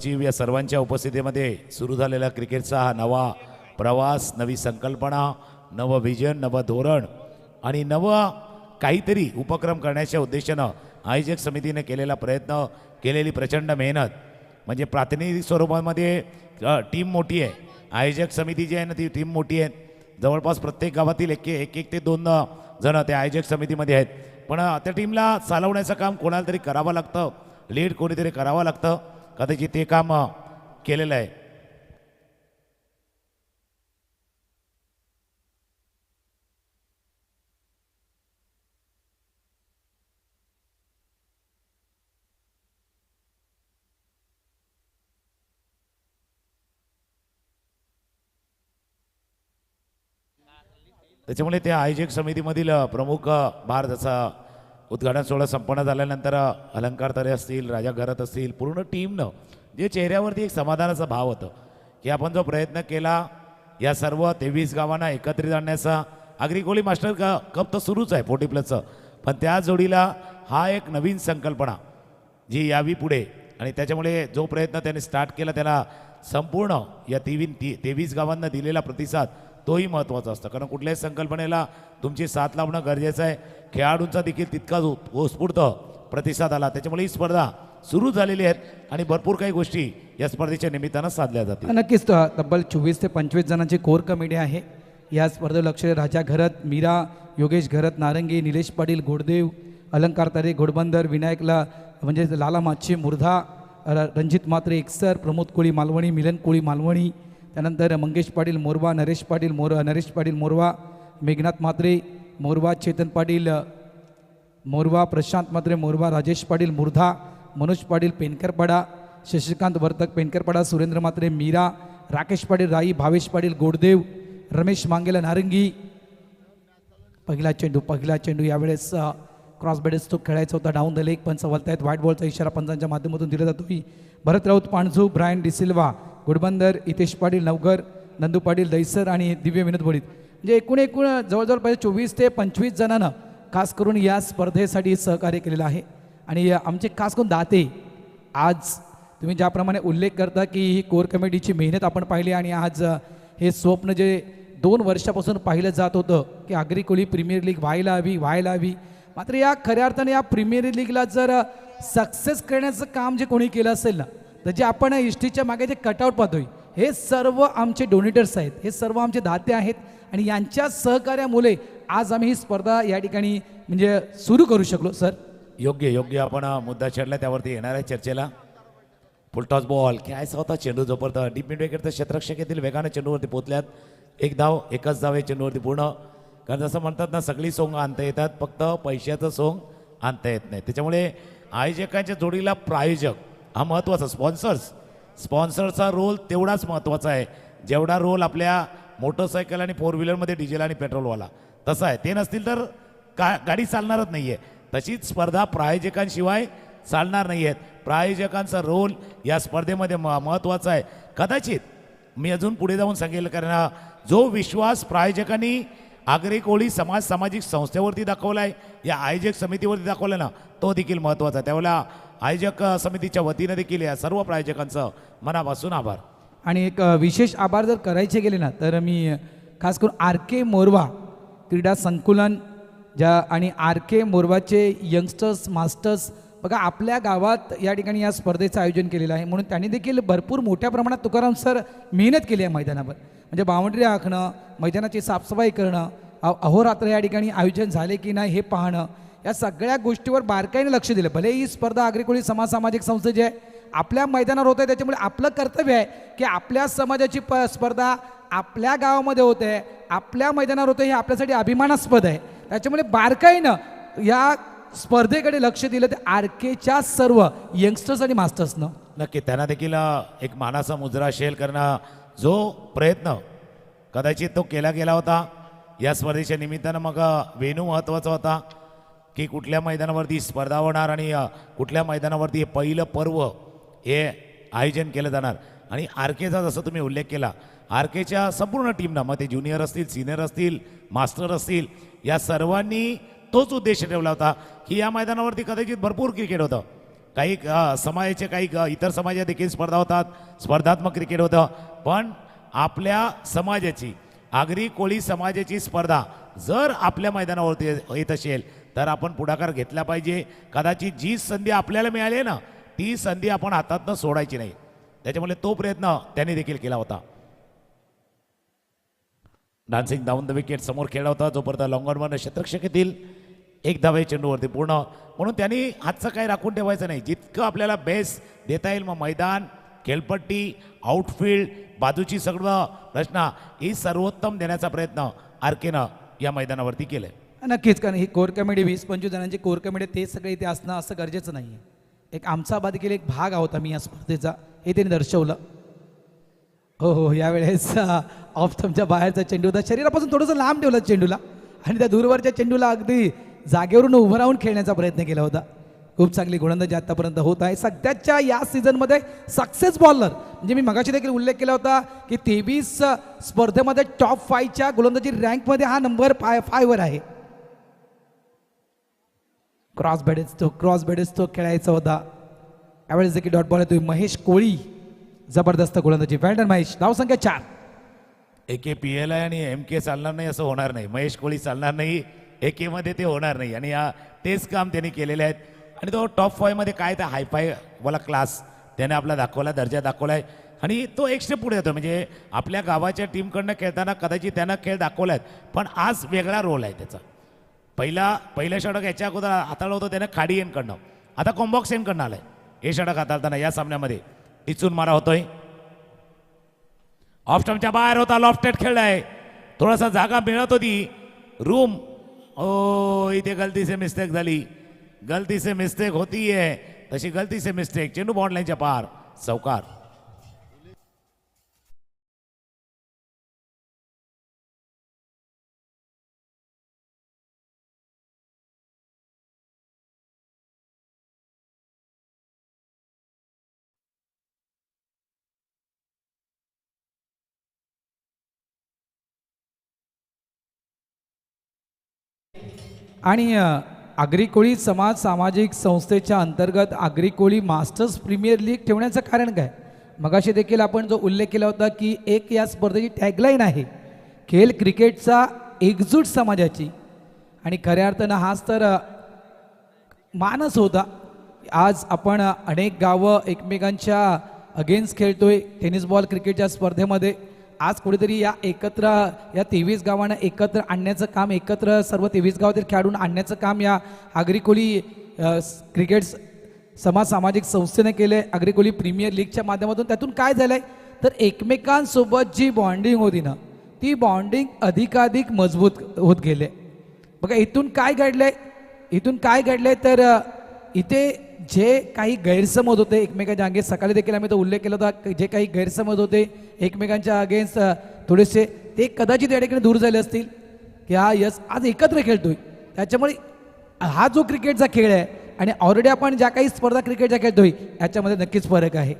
जीव या सर्वांच्या उपस्थितीमध्ये सुरू झालेला क्रिकेटचा हा नवा प्रवास, नवी संकल्पना, नवं विजन, नवं धोरण आणि नवं काहीतरी उपक्रम करण्याच्या उद्देशानं आयोजक समितीने केलेला प्रयत्न, केलेली प्रचंड मेहनत म्हणजे प्रातिनिधिक स्वरूपामध्ये टीम मोठी आहे. आयोजक समिती जी आहे ना ती टीम मोठी आहे. जवळपास प्रत्येक गावातील एक ते 2 जण त्या आयोजक समितीमध्ये आहेत. पण त्या टीमला चालवण्याचं काम कोणाला तरी करावं लागतं, लीड कोणीतरी करावं लागतं. कदाचित ते काम केलेलं आहे. त्याच्यामुळे त्या आयोजक समितीमधील प्रमुख भार जसा उद्घाटन सोहळा संपन्न झाल्यानंतर अलंकार तारे असतील, राजा घरात असतील, पूर्ण टीमनं जे चेहऱ्यावरती एक समाधानाचा भाव होतं की आपण जो प्रयत्न केला या सर्व 23 गावांना एकत्रित आणण्याचा. आगरी कोळी मास्टर कप तर सुरूच आहे 40+चं, पण त्या जोडीला हा एक नवीन संकल्पना जी यावी पुढे आणि त्याच्यामुळे जो प्रयत्न त्याने स्टार्ट केला त्याला संपूर्ण या 23 गावांना दिलेला प्रतिसाद तोही महत्त्वाचा असतो. कारण कुठल्याही संकल्पनेला तुमची साथ लावणं गरजेचं आहे. खेळाडूंचा देखील तितकाच उत्स्फूर्त प्रतिसाद आला. त्याच्यामुळे ही स्पर्धा सुरू झालेली आहेत आणि भरपूर काही गोष्टी या स्पर्धेच्या निमित्तानं साधल्या जातील. नक्कीच तब्बल 24 ते 25 जणांची कोर कमिटी आहे या स्पर्धेत. लक्ष राजा घरत, मीरा, योगेश घरत, नारंगी, निलेश पाटील, घोडदेव, अलंकार तारे, घोडबंदर, विनायकला म्हणजे लाला माच्छी, मुर्धा, रणजित मात्रे, एकसर, प्रमोद कोळी मालवणी, मिलन कोळी मालवणी, त्यानंतर मंगेश पाटील मोरवा, नरेश पाटील मोरवा, मेघनाथ मात्रे मोरवा, चेतन पाटील मोरवा, प्रशांत मात्रे मोरवा, राजेश पाटील मुर्धा, मनोज पाटील पेनकरपाडा, शशिकांत वर्तक पेनकरपाडा, सुरेंद्र मात्रे मीरा, राकेश पाटील राई, भावेश पाटील गोडदेव, रमेश मांगेला नारंगी. पहिला चेंडू यावेळेस क्रॉस बेडेस तो खेळायचा होता. डाऊन द लेग पंच वळतायत. व्हाईट बॉलचा इशारा पंचांच्या माध्यमातून दिला जातोय. भरत राऊत पाणजू, ब्रायन डिसिल्वा, गुडबंदर, हितेश पाटील नवघर, नंदू पाटील दैसर आणि दिव्य विनोद बोडीत. म्हणजे एकूण जवळजवळ पाहिजे 24 ते 25 जणांना खास करून या स्पर्धेसाठी सहकार्य केलेलं आहे. आणि आमचे खास करून दाते, आज तुम्ही ज्याप्रमाणे उल्लेख करता की ही कोर कमिटीची मेहनत आपण पाहिली आणि आज हे स्वप्न जे 2 वर्षापासून पाहिलं जात होतं की आगरी कोळी प्रीमियर लीग व्हायला हवी, मात्र या खऱ्या अर्थाने या प्रीमियर लीगला जर सक्सेस करण्याचं काम जे कोणी केलं असेल ना, तर जे आपण हिस्ट्रीच्या मागे जे कटआउट पाहतोय हे सर्व आमचे डोनेटर्स आहेत, हे सर्व आमचे दाते आहेत आणि यांच्या सहकार्यामुळे आज आम्ही ही स्पर्धा या ठिकाणी म्हणजे सुरू करू शकलो. सर योग्य आपण मुद्दा छेडला, त्यावरती येणार आहे चर्चेला. फुलटॉस बॉल खेळायचा होता. चेंडू जोपर्यंत डीप मिड विकेट तर क्षेत्ररक्षक येथील वेगाने चेंडूवरती पोहोचल्यात. एकच धाव आहे चेंडूवरती पूर्ण. कारण जसं म्हणतात ना, सगळी सोंग आणता येतात, फक्त पैशाचं सोंग आणता येत नाही. त्याच्यामुळे आयोजकांच्या जोडीला प्रायोजक हा महत्त्वाचा, स्पॉन्सरचा रोल तेवढाच महत्त्वाचा आहे जेवढा रोल आपल्या मोटरसायकल आणि 4 व्हीलरमध्ये डिझेल आणि पेट्रोलवाला तसा आहे. ते नसतील तर गाडी चालणारच नाही आहे. तशीच स्पर्धा प्रायोजकांशिवाय चालणार नाही आहेत. प्रायोजकांचा रोल या स्पर्धेमध्ये महत्त्वाचा आहे. कदाचित मी अजून पुढे जाऊन सांगेल, कारण जो विश्वास प्रायोजकांनी आगरी कोळी सामाजिक संस्थेवरती दाखवला आहे, या आयोजक समितीवरती दाखवला ना, तो देखील महत्त्वाचा आहे. त्यावेळेला आयोजक समितीच्या वतीनं देखील या सर्व प्रायोजकांचं मनापासून आभार. आणि एक विशेष आभार जर करायचे गेले ना, तर मी खास करून RK मोरवा क्रीडा संकुलन आणि RK मोरवाचे यंगस्टर्स मास्टर्स बघा आपल्या गावात या ठिकाणी या स्पर्धेचं आयोजन केलेलं आहे. म्हणून त्यांनी देखील भरपूर मोठ्या प्रमाणात तुकाराम सर मेहनत केली आहे मैदानावर. म्हणजे बाउंड्री आखणं, मैदानाची साफसफाई करणं, अहोरात्र या ठिकाणी आयोजन झाले की नाही हे पाहणं, या सगळ्या गोष्टीवर बारकाईने लक्ष दिलं. भले ही स्पर्धा आगरी कोळी सामाजिक संस्था जी आहे आपल्या मैदानावर होत आहे, त्याच्यामुळे आपलं कर्तव्य आहे की आपल्या समाजाची स्पर्धा आपल्या गावामध्ये होते, आपल्या मैदानावर होते, हे आपल्यासाठी अभिमानास्पद आहे. त्याच्यामुळे बारकाईनं या स्पर्धेकडे लक्ष दिलं ते RKच्या सर्व यंगस्टर्स आणि मास्टर्सनं. नक्की त्यांना देखील एक मानाचा मुजरा असेल, कारण जो प्रयत्न कदाचित तो केला गेला होता या स्पर्धेच्या निमित्तानं. मग वेन्यू महत्त्वाचा होता की कुठल्या मैदानावरती स्पर्धा होणार आणि कुठल्या मैदानावरती हे पहिलं पर्व हे आयोजन केलं जाणार. आणि RKचा जसं तुम्ही उल्लेख केला, RKच्या संपूर्ण टीमनं, मग ते ज्युनियर असतील, सिनियर असतील, मास्टर असतील, या सर्वांनी तोच उद्देश ठेवला होता की या मैदानावरती कदाचित भरपूर क्रिकेट होतं, काही समाजाचे काही इतर समाजात देखील स्पर्धा होतात, स्पर्धात्मक क्रिकेट होतं. पण आपल्या समाजाची आगरी कोळी समाजाची स्पर्धा जर आपल्या मैदानावरती येत असेल तर आपण पुढाकार घेतला पाहिजे. कदाचित जी संधी आपल्याला मिळाली ना ती संधी आपण हातातनं सोडायची नाही. त्याच्यामुळे तो प्रयत्न त्यांनी देखील केला होता. डान्सिंग डाऊन द विकेट समोर खेळला होता जोपर्यंत लॉंगॉनवर क्षेत्ररक्षक येतील. एक धावे चेंडूवरती पूर्ण, म्हणून त्यांनी हातचं काही राखून ठेवायचं नाही. जितकं आपल्याला बेस देता येईल, मग मैदान, खेळपट्टी, आउटफील्ड, बाजूची सगळं रचना ही सर्वोत्तम देण्याचा प्रयत्न आरकेनं या मैदानावरती केलंय. नक्कीच, कारण ही कोर कमिटी 20-25 जणांची कोर कमिटी ते सगळे इथे असणं असं गरजेचं नाही आहे. एक आमचा देखील एक भाग होता मी या स्पर्धेचा, हे त्यांनी दर्शवलं. हो हो, यावेळेस ऑफ स्टंपच्या बाहेरचा चेंडू होता, शरीरापासून थोडंसं लांब ठेवलं चेंडूला आणि त्या दूरवरच्या चेंडूला अगदी जागेवरून उभं राहून खेळण्याचा प्रयत्न केला होता. खूप चांगली गोलंदाजी आतापर्यंत होत आहे. सध्याच्या या सीझनमध्ये सक्सेस बॉलर म्हणजे मी मगाशी देखील उल्लेख केला होता की 23 स्पर्धेमध्ये टॉप 5च्या गोलंदाजी रँकमध्ये हा नंबर 5 वर आहे. क्रॉस बेडेस तो खेळायचा होता. यावेळेस देखील डॉट बॉल येतोय. महेश कोळी जबरदस्त गोलंदाजी. वेल्डन महेश. धावसंख्या 4. एके PL आहे आणि MK चालणार नाही असं होणार नाही. महेश कोळी चालणार नाही, एके मध्ये ते होणार नाही. आणि तेच काम त्यांनी केलेले आहेत. आणि तो टॉप 5 मध्ये काय त्या हायफाय वाला क्लास त्याने आपला दाखवला, दर्जा दाखवलाय. आणि तो एक स्टेप पुढे येतो. म्हणजे आपल्या गावाच्या टीमकडनं खेळताना कदाचित त्यानं खेळ दाखवला आहे, पण आज वेगळा रोल आहे त्याचा. पहिलं षटक याच्या अगोदर हाताळलं होतं त्यानं खाडीयनकडनं, आता कॉम्बॉक्सेनकडनं आलाय. हे षटक हाताळताना या सामन्यामध्ये टिचून मारा होतोय. ऑफ स्टंपच्या बाहेर होता, लॉफ्टेड खेळलाय. थोडासा जागा मिळत होती, रूम. ओ, इथे गलती से मिस्टेक झाली. गलती से मिस्टेक होती है, तशी गलती से मिस्टेक. चेंडू बॉन्ड लाईनच्या पार, चौकार. आणि आगरी कोळी समाज सामाजिक संस्थेच्या अंतर्गत Agri Koli masters premier league ठेवण्याचं कारण काय? मगाशी देखील आपण जो उल्लेख केला होता की एक या स्पर्धेची टॅगलाईन आहे, खेळ क्रिकेटचा एकजूट समाजाची. आणि खऱ्या अर्थानं हाच तर मानस होता. आज आपण अनेक गावं एकमेकांच्या अगेन्स्ट खेळतोय टेनिस बॉल क्रिकेटच्या स्पर्धेमध्ये. आज कुठेतरी या 23 गावांना एकत्र आणण्याचं काम, एकत्र सर्व 23 गावातील खेळाडून आणण्याचं काम या आगरी कोळी क्रिकेट समाज सामाजिक संस्थेने केले. आगरी कोळी प्रीमियर लीगच्या माध्यमातून त्यातून काय झालंय तर एकमेकांसोबत जी बॉन्डिंग होती ना ती बॉन्डिंग अधिकाधिक मजबूत होत गेले. बघा इथून काय घडलंय तर इथे जे काही गैरसमज होते एकमेकांच्या अगेन्स्ट, सकाळी देखील आम्ही तो उल्लेख केला होता, जे काही गैरसमज होते एकमेकांच्या अगेन्स्ट थोडेसे, ते कदाचित या ठिकाणी दूर झाले असतील की हा यस आज एकत्र खेळतोय. त्याच्यामुळे हा जो क्रिकेटचा खेळ आहे आणि ऑलरेडी आपण ज्या काही स्पर्धा क्रिकेटच्या खेळतोय याच्यामध्ये नक्कीच फरक आहे.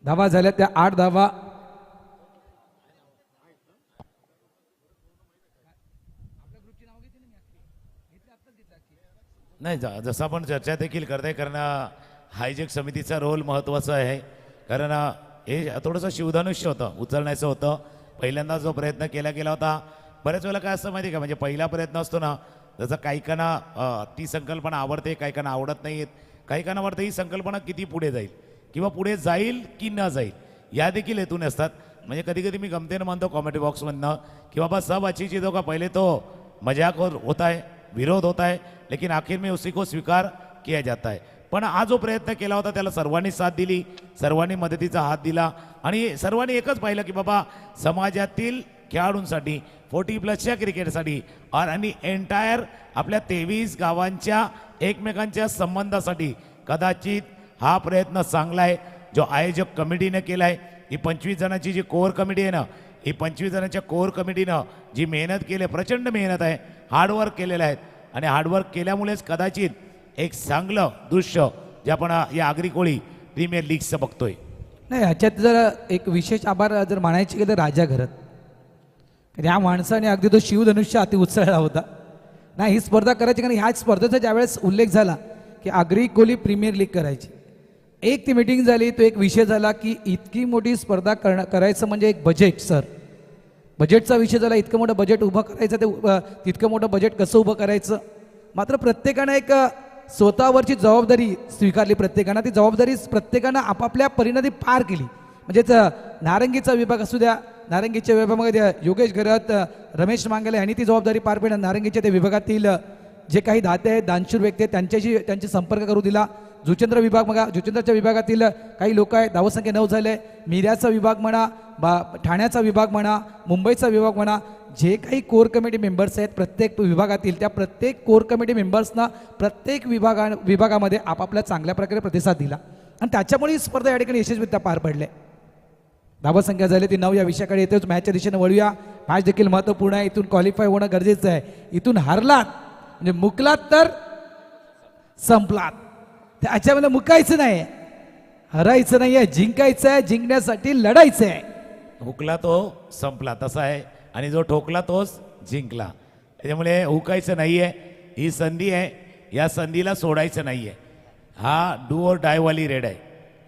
धावा झाल्या त्या 8 धावा. नाही, जसं आपण चर्चा देखील करताय, कारण हायजेक समितीचा रोल महत्त्वाचा आहे. कारण हे थोडंसं शिवधनुष्य होतं, उचलण्याचं होतं. पहिल्यांदा जो प्रयत्न केला गेला होता, बऱ्याच वेळेला काय असतं माहिती आहे का, म्हणजे पहिला प्रयत्न असतो ना, जसं काहीकांना ती संकल्पना आवडते, काहीकांना आवडत नाही. काहीकांना वाटतं ही संकल्पना किती पुढे जाईल किंवा पुढे जाईल की न जाईल, या देखील हेतून असतात. म्हणजे कधी कधी मी गमतेनं म्हणतो कॉमेडी बॉक्समधनं की बाबा सब अच्छी चीज़ों का पहले तो मजाक होता है, विरोध होता है, लेकिन आखिर में उसी को स्वीकार किया जाता है. पण हा जो प्रयत्न केला होता त्याला सर्वांनी साथ दिली, सर्वांनी मदतीचा हात दिला आणि सर्वांनी एकच पाहिलं की बाबा समाजातील खेळाडूंसाठी 40+ क्रिकेटसाठी आणि एंटायर आपल्या 23 गावांच्या एकमेकांच्या संबंधासाठी कदाचित हा प्रयत्न चांगला आहे जो आयोजक कमिटीने केला आहे. ही 25 जणांची जी कोर कमिटी आहे ना, ही 25 जणांच्या कोर कमिटीनं जी मेहनत केली, प्रचंड मेहनत आहे, हार्डवर्क केलेलं आहे. आणि हार्डवर्क केल्यामुळेच कदाचित एक चांगलं दृश्य जे आपण या आगरी कोळी प्रीमियर लीगचं बघतोय. नाही, ह्याच्यात जर एक विशेष आभार जर मानायचे गेलं राजा घरत, या माणसाने अगदी तो शिवधनुष्य अति उत्साहाला होता. नाही, ही स्पर्धा करायची, कारण ह्या स्पर्धेचा ज्यावेळेस उल्लेख झाला की आगरी कोहली प्रीमियर लीग करायची. एक ती मीटिंग झाली, तो एक विषय झाला की इतकी मोठी स्पर्धा करायचं म्हणजे एक बजेट. सर बजेटचा विषय झाला, इतकं मोठं बजेट उभं करायचं, ते तितकं मोठं बजेट कसं उभं करायचं. मात्र प्रत्येकानं एक स्वतःवरची जबाबदारी स्वीकारली. प्रत्येकानं ती जबाबदारी प्रत्येकानं आपापल्या परिणामी पार केली. म्हणजेच नारंगीचा विभाग असू द्या, नारंगीच्या विभागामध्ये योगेश घरात, रमेश मांगले यांनी ती जबाबदारी पार पाडली. नारंगीच्या त्या विभागातील जे काही दाते आहेत, दानशूर व्यक्ती आहेत, त्यांचे संपर्क करू दिला. जुचंद्र विभाग बघा, जुचंद्रच्या विभागातील काही लोक आहेत, धावसंख्या 9 झाले. मिऱ्याचा विभाग म्हणा, ठाण्याचा विभाग म्हणा, मुंबईचा विभाग म्हणा, जे काही कोर कमिटी मेंबर्स आहेत प्रत्येक विभागातील, त्या प्रत्येक कोर कमिटी मेंबर्सना प्रत्येक विभागामध्ये आपापल्या चांगल्या प्रकारे प्रतिसाद दिला आणि त्याच्यामुळे ही स्पर्धा या ठिकाणी यशस्वीरित्या पार पडले. धावसंख्या झाली ती 9. या विषयाकडे येतोच, मॅचच्या दिशेने वळूया. मॅच देखील महत्त्वपूर्ण आहे. इथून क्वालिफाय होणं गरजेचं आहे. इथून हारलात म्हणजे मुकलात तर संपलात. त्याच्यामध्ये मुकायचं नाही, हरायचं नाही आहे, जिंकायचं आहे, जिंकण्यासाठी लढायचं आहे. हुकला तो संपला तसा आहे आणि जो ठोकला तोच जिंकला. त्याच्यामुळे हुकायचं नाही आहे. ही संधी आहे, या संधीला सोडायचं नाही आहे. हा डू और डायवाली रेड आहे.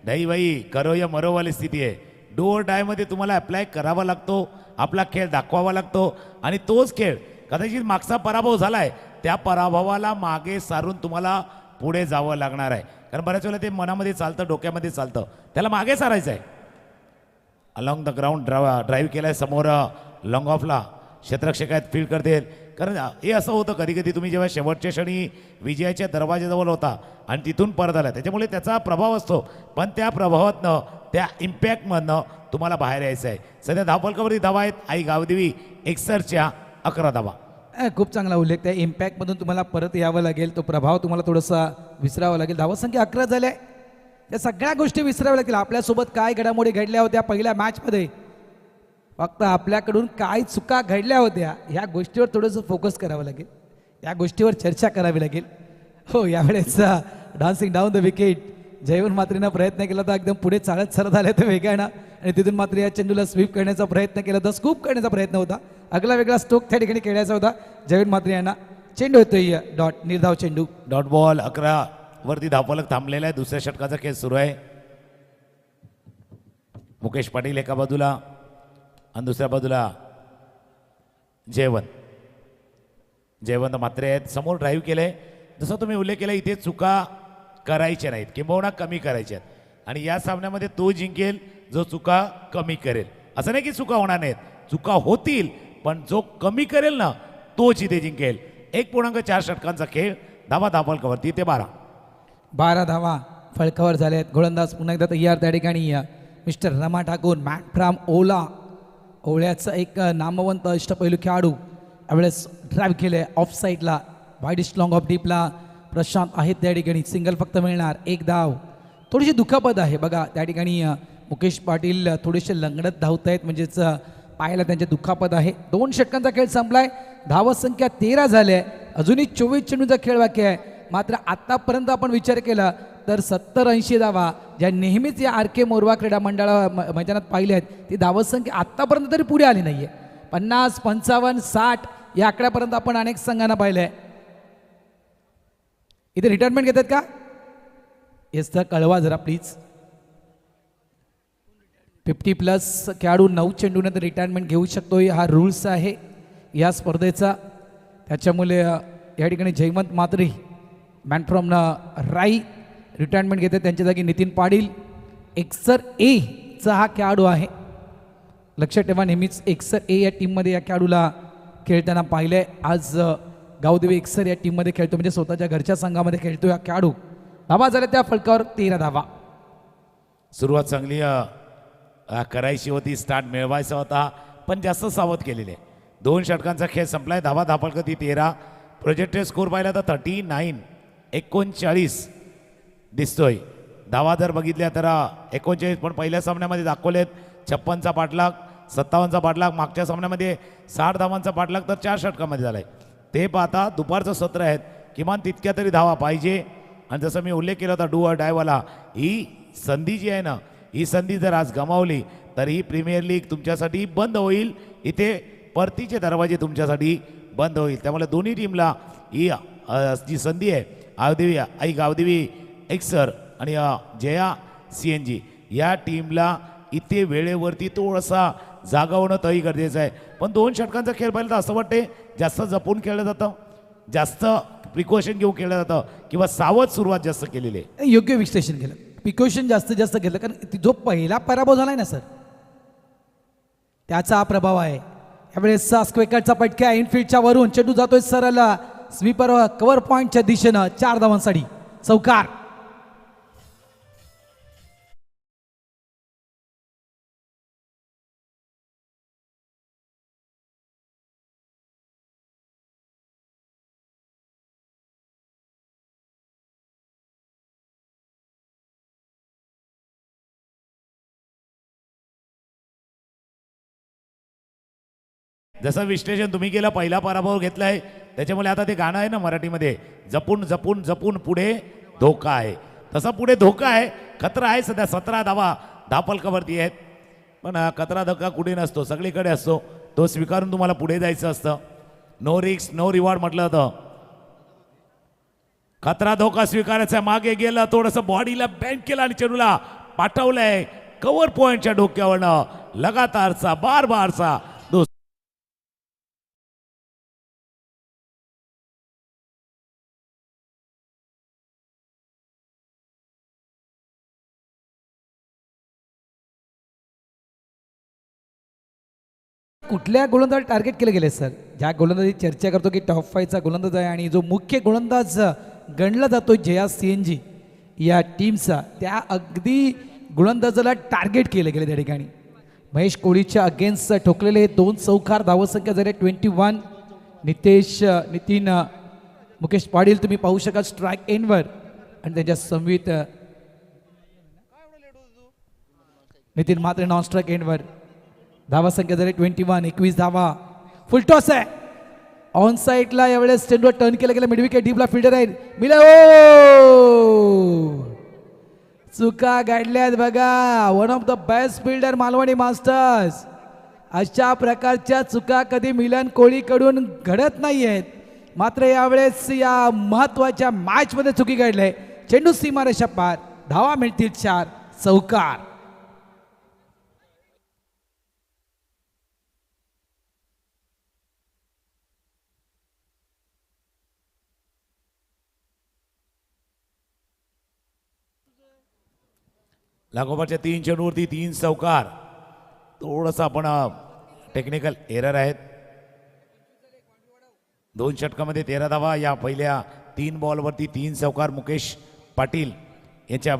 दही बाई करो या मरोवाली स्थिती आहे. डू और डायमध्ये तुम्हाला अप्लाय करावा लागतो, आपला खेळ दाखवावा लागतो आणि तोच खेळ कदाचित मागचा पराभव झाला आहे, त्या पराभवाला मागे सारून तुम्हाला पुढे जावं लागणार आहे. कारण बऱ्याच वेळेला ते मनामध्ये चालतं, डोक्यामध्ये चालतं, त्याला मागे सारायचं आहे. अलॉंग द ग्राउंड ड्राईव्ह केलाय, समोर लॉंग ऑफला क्षेत्ररक्षक आहेत, फील्ड करतील. कारण हे असं होतं कधी कधी तुम्ही जेव्हा शेवटच्या क्षणी विजयाच्या दरवाजाजवळ होता आणि तिथून परत आला, त्याच्यामुळे त्याचा प्रभाव असतो. पण त्या प्रभावातनं, त्या इम्पॅक्टमधनं तुम्हाला बाहेर यायचं आहे. सध्या धावफलकावरती धावा आहेत. आई गावदेवी एक्सरच्या 11 धावा. खूप चांगला उल्लेख. त्या इम्पॅक्टमधून तुम्हाला परत यावं लागेल, तो प्रभाव तुम्हाला थोडासा विसरावा लागेल. धावसंख्या 11 झाल्या. त्या सगळ्या गोष्टी विसराव्या लागतील. आपल्यासोबत काय घडामोडी घडल्या होत्या पहिल्या मॅचमध्ये, फक्त आपल्याकडून काय चुका घडल्या होत्या ह्या गोष्टीवर थोडंसं फोकस करावं लागेल, या गोष्टीवर चर्चा करावी लागेल. हो, यावेळेस dancing down the wicket Jaywant मात्रेनं प्रयत्न केला होता, एकदम पुढे चालत सरत आले तर वेगानं, आणि तिथून मात्र या चेंडूला स्वीप करण्याचा प्रयत्न केला होता, स्कूप करण्याचा प्रयत्न होता, अगला वेगळा स्ट्रोक त्या ठिकाणी खेळायचा होता जयवंत मात्रे यांना. चेंडू येतोय डॉट, निर्धाव चेंडू, डॉट बॉल. 11 वरती धावफलक थांबलेला आहे. दुसऱ्या षटकाचा खेळ सुरू आहे. मुकेश पाटील एका बाजूला आणि दुसऱ्या बाजूला जयवंत मात्रे आहेत. समोर ड्राईव्ह केलंय. जसं तुम्ही उल्लेख केला, इथे चुका करायच्या नाहीत, किंबहुना कमी करायच्या आहेत. आणि या सामन्यामध्ये तो जिंकेल जो चुका कमी करेल. असं नाही की चुका होणार नाहीत, चुका होतील, पण जो कमी करेल ना तोच इथे जिंकेल. 1.4 षटकांचा खेळ. धावा धावफलकावरती ते 12 धावा फलकावर झाले आहेत. गोलंदाज पुन्हा एकदा तयार त्या ठिकाणी mister Rama Thakur, man from ओवळ्याचा एक नामवंत अष्टपैलू खेळाडू यावेळेस ड्राईव्ह केले ऑफ साईडला, वाईडिस्ट लॉंग ऑफ डीपला प्रशांत आहेत त्या ठिकाणी. सिंगल फक्त मिळणार, 1 धाव. थोडीशी दुखापत आहे बघा त्या ठिकाणी. मुकेश पाटील थोडेसे लंगडत धावत आहेत, म्हणजेच पायाला त्यांच्या दुखापत आहे. 2 षटकांचा खेळ संपलाय. धावसंख्या 13 झाल्या. अजूनही 24 चेंडूचा खेळ बाकी आहे. मात्र आतापर्यंत आपण विचार केला तर 70-80 धावा ज्या नेहमीच या आर के मोरवा क्रीडा मंडळा मैदानात पाहिल्या आहेत, ती धावसंख्या आत्तापर्यंत तरी पुढे आली नाही आहे. 50, 55, 60 या आकड्यापर्यंत आपण अनेक संघांना पाहिलं आहे. इथे रिटायरमेंट घेतात का? येस तर कळवा जरा प्लीज. 50+ खेळाडू 9 चेंडूनंतर रिटायरमेंट घेऊ शकतो, हा रूल्स आहे या स्पर्धेचा. त्याच्यामुळे या ठिकाणी जयवंत मात्रे मॅन फ्रॉम राई रिटायरमेंट घेते. त्यांच्या जागी नितीन पाटील एक्सर ए चा हा खेळाडू आहे. लक्षात ठेवा, नेहमीच एक्सर ए या टीममध्ये या खेळाडूला खेळताना पाहिलंय. आज गावदेवी एक्सर या टीममध्ये खेळतो, म्हणजे स्वतःच्या घरच्या संघामध्ये खेळतो हा खेळाडू. धावा झाल्या त्या फलकावर 13 धावा. सुरुवात चांगली करायची होती, स्टार्ट मिळवायचा होता, पण जास्त सावध केलेले. 2 षटकांचा खेळ संपलाय. धावा धावफलक ती 13. प्रोजेक्टेड स्कोर पाहिला तर 39 दिसतोय. धावा जर बघितल्या तर 39, पण पहिल्या सामन्यामध्ये दाखवलेत 56चा पाठलाग, 57चा पाठलाग. मागच्या सामन्यामध्ये 60 धावांचा पाठलाग तर 4 षटकामध्ये झालाय. ते पाहता दुपारचं सत्र आहेत, किमान तितक्या तरी धावा पाहिजे. आणि जसं मी उल्लेख केला होता डू और डायवाला, ही संधी जी आहे ना, ही संधी जर आज गमावली तर ही प्रीमियर लीग तुमच्यासाठी बंद होईल. इथे परतीचे दरवाजे तुमच्यासाठी बंद होईल. त्यामुळे दोन्ही टीमला ही जी संधी आहे आवदेवी आई गावदेवी एक्सर आणि जया CNG या टीमला इथे वेळेवरती थोडासा जागा होणं तरी गरजेचं आहे. पण 2 षटकांचा खेळ पाहिलं तर असं वाटते जास्त जपून खेळलं जातं, जास्त प्रिकॉशन घेऊन खेळलं जातं किंवा सावध सुरुवात जास्त केलेली आहे. योग्य विश्लेषण केलं, प्रिकॉशन जास्तीत जास्त घेतलं, कारण जो पहिला पराभव झालाय ना सर, त्याचा हा प्रभाव आहे. यावेळेस स्क्वेकरचा पटक्या इनफिल्डच्या वरून चेंडू जातोय सरळ स्वीपर कव्हर पॉइंटच्या दिशेनं 4 धावांसाठी चौकार. जसं विश्लेषण तुम्ही केलं, पहिला पराभव घेतलाय त्याच्यामुळे आता ते गाणं आहे ना मराठीमध्ये, जपून जपून जपून पुढे धोका आहे, तसा पुढे धोका आहे. खतरा आहे सध्या, 17 धावा धापलकावरती आहेत. पण खतरा धोका कुठे नसतो, सगळीकडे असतो. तो स्वीकारून तुम्हाला पुढे जायचं असतं. नो रिस्क नो रिवॉर्ड म्हटलं होतं. खतरा धोका स्वीकारायचा, मागे गेला, थोडंसं बॉडीला बँक केला आणि चेंडूला पाठवलंय कव्हर पॉइंटच्या डोक्यावरनं. लगातारचा बार बारचा कुठल्या गोलंदाज टार्गेट केले गेले सर? ज्या गोलंदाजी चर्चा करतो की टॉप 5चा गोलंदाज आहे आणि जो मुख्य गोलंदाज गणला जातो जया CNG या टीमचा, त्या अगदी गोलंदाजाला टार्गेट केले गेले त्या ठिकाणी. महेश कोळीच्या अगेन्स्ट ठोकलेले 2 चौकार, धावसंख्या झाले 21. नितीन मुकेश पाटील तुम्ही पाहू शकाल स्ट्राईक एंडवर, आणि त्यांच्या समवेत नितीन मात्र नॉन स्ट्राईक एंडवर. धावा संख्या झाली 21, 21 धावा. फुल टॉस आहे ऑन साईडला. यावेळेस चेंडूवर टर्न केला गेला, मिड विकेट डीपला फिल्डर आहे मिला. चुका गाडल्यात बघा. One of the best fielder Malvani masters. अशा प्रकारच्या चुका कधी मिलन कोळीकडून घडत नाही आहेत, मात्र यावेळेस या महत्वाच्या मॅच मध्ये चुकी घडले. चेंडू सीमारेषा पार, धावा मिळतील 4, चौकार. लागोपाठच्या 3 चेंडूवरती 3 चौकार. थोडंसं आपण टेक्निकल एरर आहेत. 2 षटकामध्ये 13 धावा. या पहिल्या 3 बॉलवरती 3 चौकार मुकेश पाटील यांच्या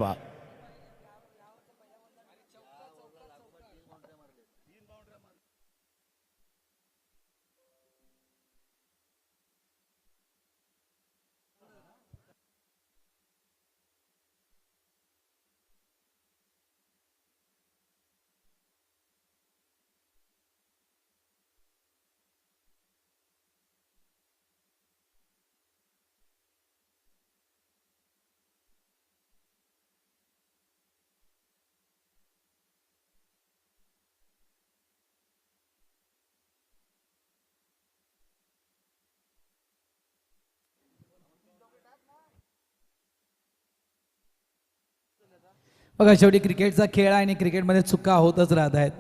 बघा, शेवटी क्रिकेटचा खेळ आहे आणि क्रिकेटमध्ये चुका होतच राहत आहेत.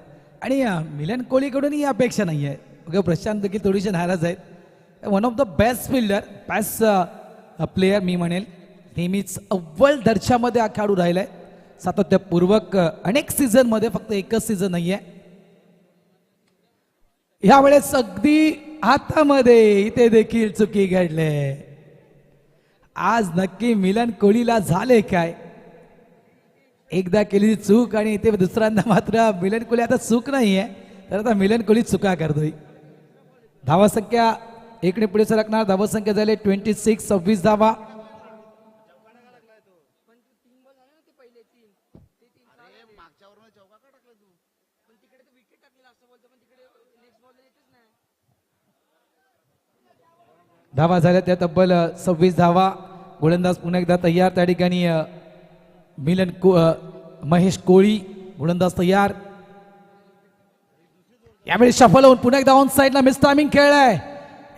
आणि मिलन कोहलीकडूनही अपेक्षा नाही आहे. बघा, प्रशांत देखील थोडीशी नाराज आहेत. One of the best fielder, best player मी म्हणेल. नेहमीच अव्वल दर्जामध्ये हा खेळाडू राहिला आहे सातत्यपूर्वक अनेक सीझनमध्ये, फक्त एकच सीझन नाही आहे. यावेळेस अगदी हातामध्ये इथे देखील चुकी घडले. आज नक्की मिलन कोहलीला झाले काय? एकदा केलेली चूक आणि इथे दुसऱ्यांदा मात्र मिलन कोहली आता चूक नाही आहे, तर आता मिलन कोहली चुका करतोय. धावा संख्या 1 ने पुढे सरकणार. धावा संख्या झाले 26, 26 धावा. धावा झाल्या त्या तब्बल 26 धावा. गोलंदाज पुन्हा एकदा तयार. त्या ठिकाणी महेश कोळी गोलंदाज तयार. यावेळी सफल होऊन पुन्हा एकदा ऑन साईडला मिस टायमिंग खेळलाय.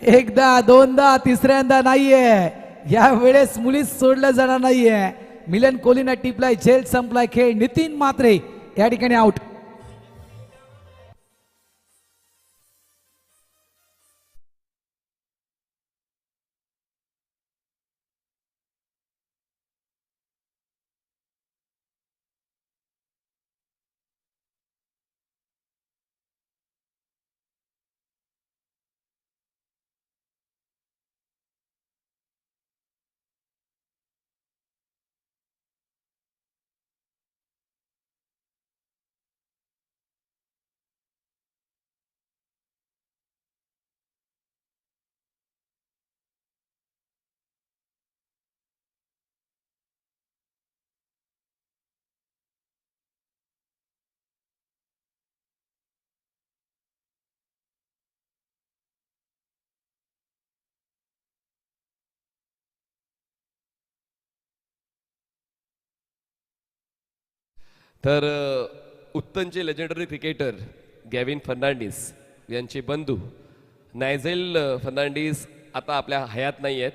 एकदा, दोनदा, तिसऱ्यांदा नाहीये. या वेळेस मुलीच सोडलं जाणार नाहीये. मिलन कोहलीनं टिपलाय, झेल संपलाय खेळ. नितीन म्हात्रे या ठिकाणी आउट. तर उत्तनचे लेजेंडरी क्रिकेटर गॅविन फर्नांडिस यांचे बंधू नायझेल फर्नांडिस आता आपल्या हयात नाही आहेत.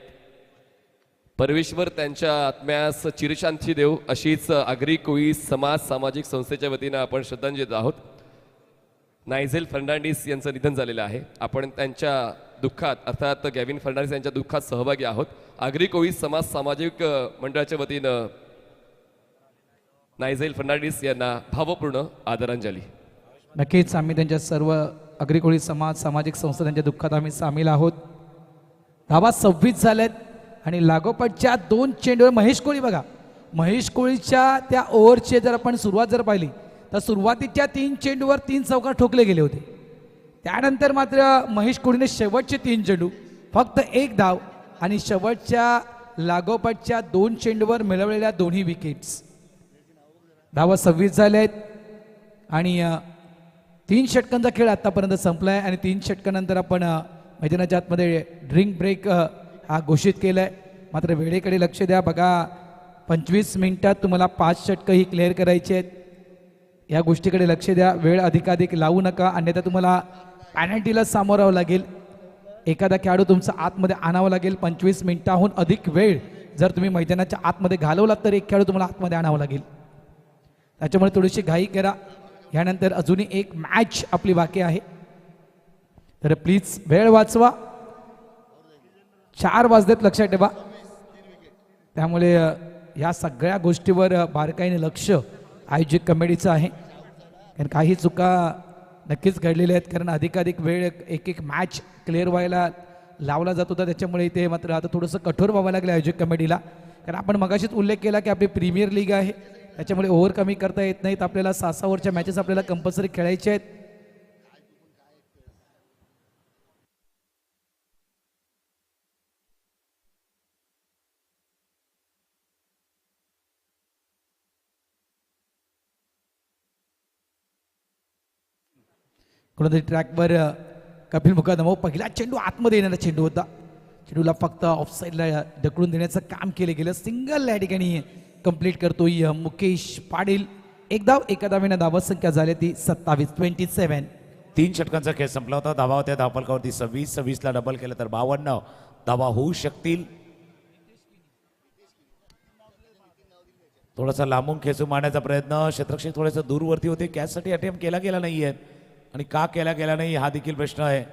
परमेश्वर त्यांच्या आत्म्यास चिरशांती देव अशीच आगरी कोळी समाज सामाजिक संस्थेच्या वतीनं आपण श्रद्धांजली देत आहोत. नायझेल फर्नांडिस यांचं निधन झालेलं आहे. आपण त्यांच्या दुःखात अर्थात गॅविन फर्नांडिस यांच्या दुःखात सहभागी आहोत. आगरी कोळी समाज सामाजिक मंडळाच्या वतीनं नायझेल फर्नांडिस यांना भावपूर्ण आदरांजली. नक्कीच आम्ही त्यांच्या सर्व अग्रिकोळी समाज सामाजिक संस्था त्यांच्या दुःखात आम्ही सामील आहोत. धावा 26 झाल्यात आणि लागोपाठच्या 2 चेंडूवर महेश कोळी बघा. महेश कोळीच्या त्या ओव्हरची जर आपण सुरुवात जर पाहिली तर सुरुवातीच्या 3 चेंडूवर 3 चौकार ठोकले गेले होते. त्यानंतर मात्र महेश कोळीने शेवटचे 3 चेंडू फक्त 1 धाव आणि शेवटच्या लागोपाठच्या 2 चेंडूवर मिळवलेल्या दोन्ही विकेट्स. धावा 26 झाल्या आहेत आणि 3 षटकांचा खेळ आतापर्यंत संपलाय आणि 3 षटकानंतर आपण मैदानाच्या आतमध्ये ड्रिंक ब्रेक हा घोषित केलाय. मात्र वेळेकडे लक्ष द्या. बघा 25 मिनिटात तुम्हाला 5 षटकं ही क्लिअर करायची आहेत. या गोष्टीकडे लक्ष द्या. वेळ अधिकाधिक लावू नका, अन्यथा तुम्हाला पॅनल्टीला सामोरावं लागेल. एखादा खेळाडू तुमचा आतमध्ये आणावं लागेल. 25 मिनिटाहून अधिक वेळ जर तुम्ही मैदानाच्या आतमध्ये घालवलात तर एक खेळाडू तुम्हाला आतमध्ये आणावं लागेल. त्याच्यामुळे थोडीशी घाई करा. यानंतर अजूनही एक मॅच आपली बाकी आहे, तर प्लीज वेळ वाचवा. 4 वाजलेत लक्षात ठेवा. त्यामुळे या सगळ्या गोष्टीवर बारकाईने लक्ष आयोजक कमिटीचं आहे. कारण काही चुका नक्कीच घडलेल्या आहेत, कारण अधिकाधिक वेळ एक मॅच क्लिअर व्हायला लावला जात होता. त्याच्यामुळे इथे मात्र आता थोडंसं कठोर व्हावं लागलं आयोजक कमिटीला. कारण आपण मगाशीच उल्लेख केला की आपली प्रीमियर लीग आहे, त्याच्यामुळे ओव्हर कमी करता येत नाहीत. आपल्याला 6 ओव्हरच्या मॅचेस आपल्याला कंपल्सरी खेळायचे आहेत. कोणतरी ट्रॅकवर कपिल मुकादम पहिला चेंडू आतमध्ये येणारा चेंडू होता. चेंडूला फक्त ऑफसाईडला ढकलून देण्याचं काम केलं गेलं. सिंगल या ठिकाणी कंप्लीट करतोय मुकेश पाटील. 1 धाव, 1 धावेनं धावा संख्या झाली ती 27. 3 षटकांचा खेळ संपला होता. धावा होत्या धावफलकावरती 26 ला डबल केलं तर 52 धावा होऊ शकतील. थोडासा लांबून खेचून मारण्याचा प्रयत्न, क्षेत्ररक्षक थोडेसे दूरवरती होते, कॅचसाठी अटेम्प्ट केला गेला नाहीये आणि का केला गेला नाही हा देखील प्रश्न आहे.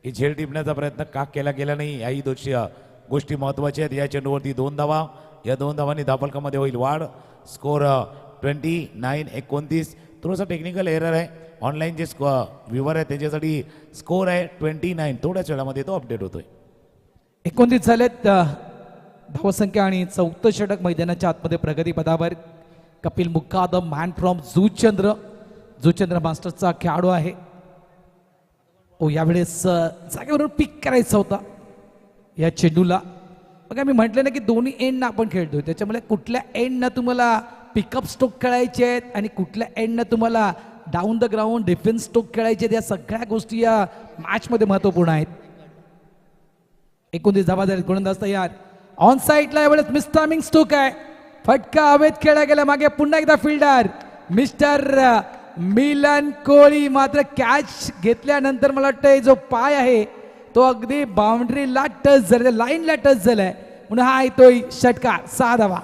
ही झेल टिपण्याचा प्रयत्न का केला गेला नाही याही गोष्टी महत्वाच्या आहेत. या चेंडूवरती 2 धावा, या 2 धावांनी धावफलकामध्ये होईल वाढ. स्कोर 29-29. थोडासा टेक्निकल एरर आहे. ऑनलाईन जे व्ह्युअर आहे त्यांच्यासाठी स्कोर आहे 29. थोड्याच वेळामध्ये तो अपडेट होतोय. 29 झालेत धावसंख्या आणि 4थं षटक मैदानाच्या आतमध्ये प्रगतीपदावर. कपिल मुकादम मॅन फ्रॉम जुचंद्र मास्टर्सचा खेळाडू आहे. यावेळेस जागेवरून पिक करायचा होता या चेंडूला. बघा मी म्हटलं ना की दोन्ही एंडनं आपण खेळतोय, त्याच्यामुळे कुठल्या एंडनं तुम्हाला पिकअप स्ट्रोक खेळायचे आहेत आणि कुठल्या एंडनं तुम्हाला down the ground defence stroke खेळायचे आहेत. या सगळ्या गोष्टी या मॅचमध्ये महत्त्वपूर्ण आहेत. 29 धावा झालेत. गोलंदाज तयार. ऑन साईडला यावेळेस मिस्टामिंग स्ट्रोक आहे. फटका हवेत खेळला गेला. मागे पुन्हा एकदा फिल्डर मिस्टर मिलन कोळी मात्र कॅच घेतल्यानंतर मला वाटतं जो पाय आहे तो अगदी बाउंड्रीला टच झाला, लाईनला टच झालाय म्हणून हा येतोय षटकार 6 धावा.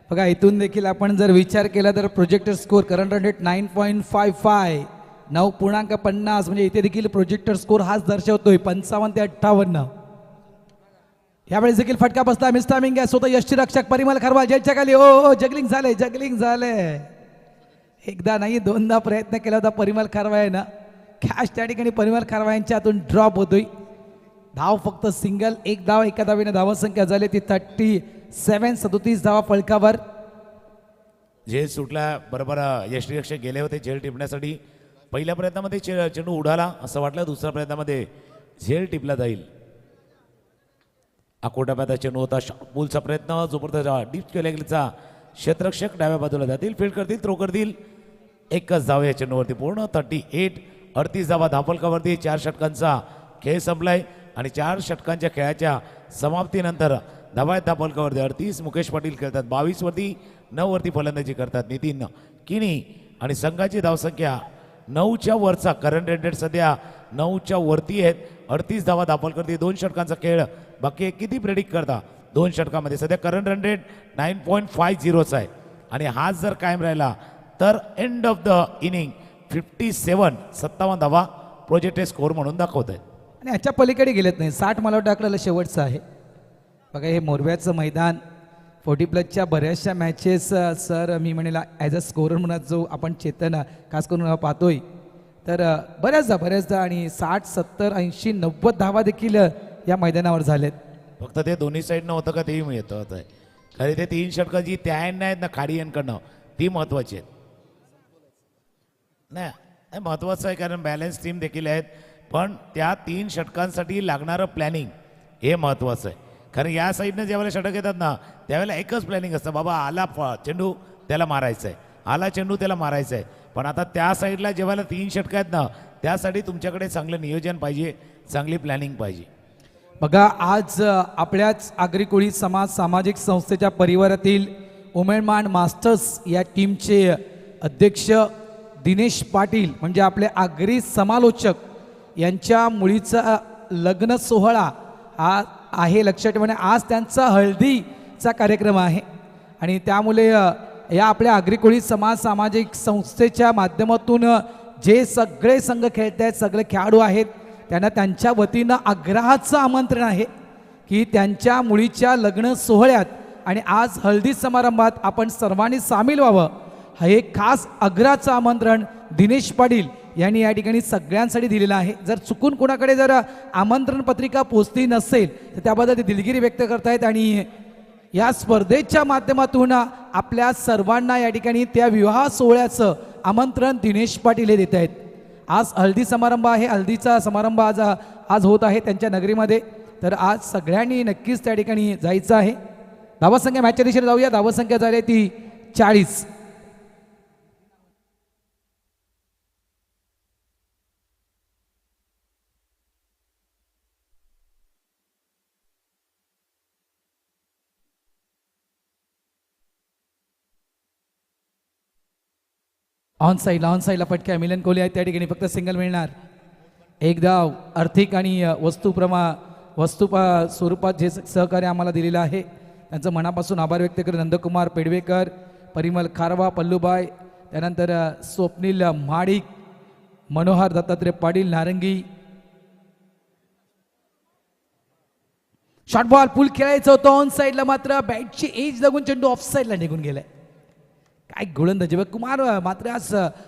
बघा इथून देखील आपण जर विचार केला तर projector score current run rate 9.55 9.50 म्हणजे इथे देखील प्रोजेक्टर स्कोर हाच दर्शवतोय 55 ते 58. यावेळेस देखील फटका बसला, मिस्टामिंग आहे स्वतः यष्टीरक्षक परिमल खरवाल जेलच्या खाली. ओ जगलिंग झाले एकदा नाही दोनदा प्रयत्न केला होता परिमल खरवाय ना. कॅश त्या ठिकाणी परिमल खरवाय यांच्या हातून ड्रॉप होतोय. धाव फक्त सिंगल, एक धाव एका धावेने धावसंख्या झाली ती 37. 37 धावा फलकावर. झेल सुटला बरोबर. यष्टीरक्षक गेले होते झेल टिपण्यासाठी. पहिल्या प्रयत्नामध्ये चेंडू उडाला असं वाटलं, दुसऱ्या प्रयत्नामध्ये झेल टिपला जाईल. आकोटाप्याचा चेंडू होता. पूलचा प्रयत्न जोपर्यंत डीप केलेचा क्षेत्ररक्षक डाव्या बाजूला जातील, फील्ड करतील, थ्रो करतील. एकच धाव या चेंडूवरती पूर्ण. 38. 38 धावा धावफलकावरती. 4 षटकांचा खेळ संपलाय आणि 4 षटकांच्या खेळाच्या समाप्तीनंतर धावा धावफलकावरती 38. मुकेश पाटील खेळतात 22 वरती. 9 वरती फलंदाजी करतात नितीन किनी आणि संघाची धावसंख्या 9च्या वरचा करंट रेटेड सध्या 9च्या वरती आहेत. 38 धावा धावफलकावरती. 2 षटकांचा खेळ बाकी आहे. किती प्रेडिक्ट करता 2 षटकामध्ये? सध्या करंट रन रेट 9.50 आहे आणि हाच जर कायम राहिला तर एंड ऑफ द इनिंग 57 धावा प्रोजेक्टेड स्कोर म्हणून दाखवत आहेत. आणि ह्याच्या पलीकडे गेलेत नाही. 60 मला वाटतं आकड्याला शेवटचं आहे. बघा हे मोरव्याचं मैदान 40+ बऱ्याचशा मॅचेस सर मी म्हणेल ॲज अ स्कोरर म्हणून जो आपण चेतन खास करून पाहतोय तर बऱ्याचदा आणि 60, 70, 80, 90 धावा देखील या मैदानावर झालेत. फक्त ते दोन्ही साईडनं होतं का तेही येतं होतं आहे. खरे ते 3 षटकं जी त्या एंडनं आहेत ना खाडी एंडकडनं ती महत्त्वाची आहेत. नाही महत्त्वाचं आहे कारण बॅलन्स टीम देखील आहेत. पण त्या 3 षटकांसाठी लागणारं प्लॅनिंग हे महत्त्वाचं आहे. कारण या साईडनं ज्यावेळेला षटक येतात ना त्यावेळेला एकच प्लॅनिंग असतं, बाबा आला चेंडू त्याला मारायचा आहे, आला चेंडू त्याला मारायचा आहे. पण आता त्या साईडला जेव्हा 3 षटकं आहेत ना त्यासाठी तुमच्याकडे चांगलं नियोजन पाहिजे, चांगली प्लॅनिंग पाहिजे. बघा आज आपल्याच आगरी कोळी समाज सामाजिक संस्थेच्या परिवारातील उमेदमान मास्टर्स या टीमचे अध्यक्ष दिनेश पाटील म्हणजे आपले आगरी समालोचक यांच्या मुलीचा लग्न सोहळा हा आहे. लक्षात ठेवा आज त्यांचा हळदीचा कार्यक्रम आहे आणि त्यामुळे या आपल्या आगरी कोळी समाज सामाजिक संस्थेच्या माध्यमातून जे सगळे संघ खेळत आहेत, सगळे खेळाडू आहेत, त्यांना त्यांच्या वतीनं आग्रहाचं आमंत्रण आहे की त्यांच्या मुलीच्या लग्न सोहळ्यात आणि आज हळदी समारंभात आपण सर्वांनी सामील व्हावं. हे खास आग्रहाचं आमंत्रण दिनेश पाटील यांनी या ठिकाणी सगळ्यांसाठी दिलेलं आहे. जर चुकून कोणाकडे जर आमंत्रण पत्रिका पोचली नसेल तर त्याबद्दल ते दिलगिरी व्यक्त करतायत आणि या स्पर्धेच्या माध्यमातून आपल्या सर्वांना या ठिकाणी त्या विवाह सोहळ्याचं आमंत्रण दिनेश पाटील हे देत आहेत. आज हळदी समारंभ आहे. हळदीचा समारंभ आज होत आहे त्यांच्या नगरीमध्ये. तर आज सगळ्यांनी नक्कीच त्या ठिकाणी जायचं आहे. धावसंख्या मॅचच्या दिशेने जाऊया. धावसंख्या झाली ती 40. ऑन साईडला फटक्या मिलन कोहली आहेत त्या ठिकाणी फक्त सिंगल मिळणार. एक धाव आर्थिक आणि वस्तू स्वरूपात जे सहकार्य आम्हाला दिलेलं आहे त्यांचं मनापासून आभार व्यक्त करत नंदकुमार पेडवेकर, परिमल खारवा, पल्लूबाई, त्यानंतर स्वप्नील महाडिक, मनोहर दत्तात्रय पाटील नारंगी. शॉर्ट बॉल पुल खेळायचं होतं ऑन साईडला मात्र बॅटची एज लागून चेंडू ऑफ साईडला निघून गेलाय. काय गोलंदाजी कुमार मात्र आज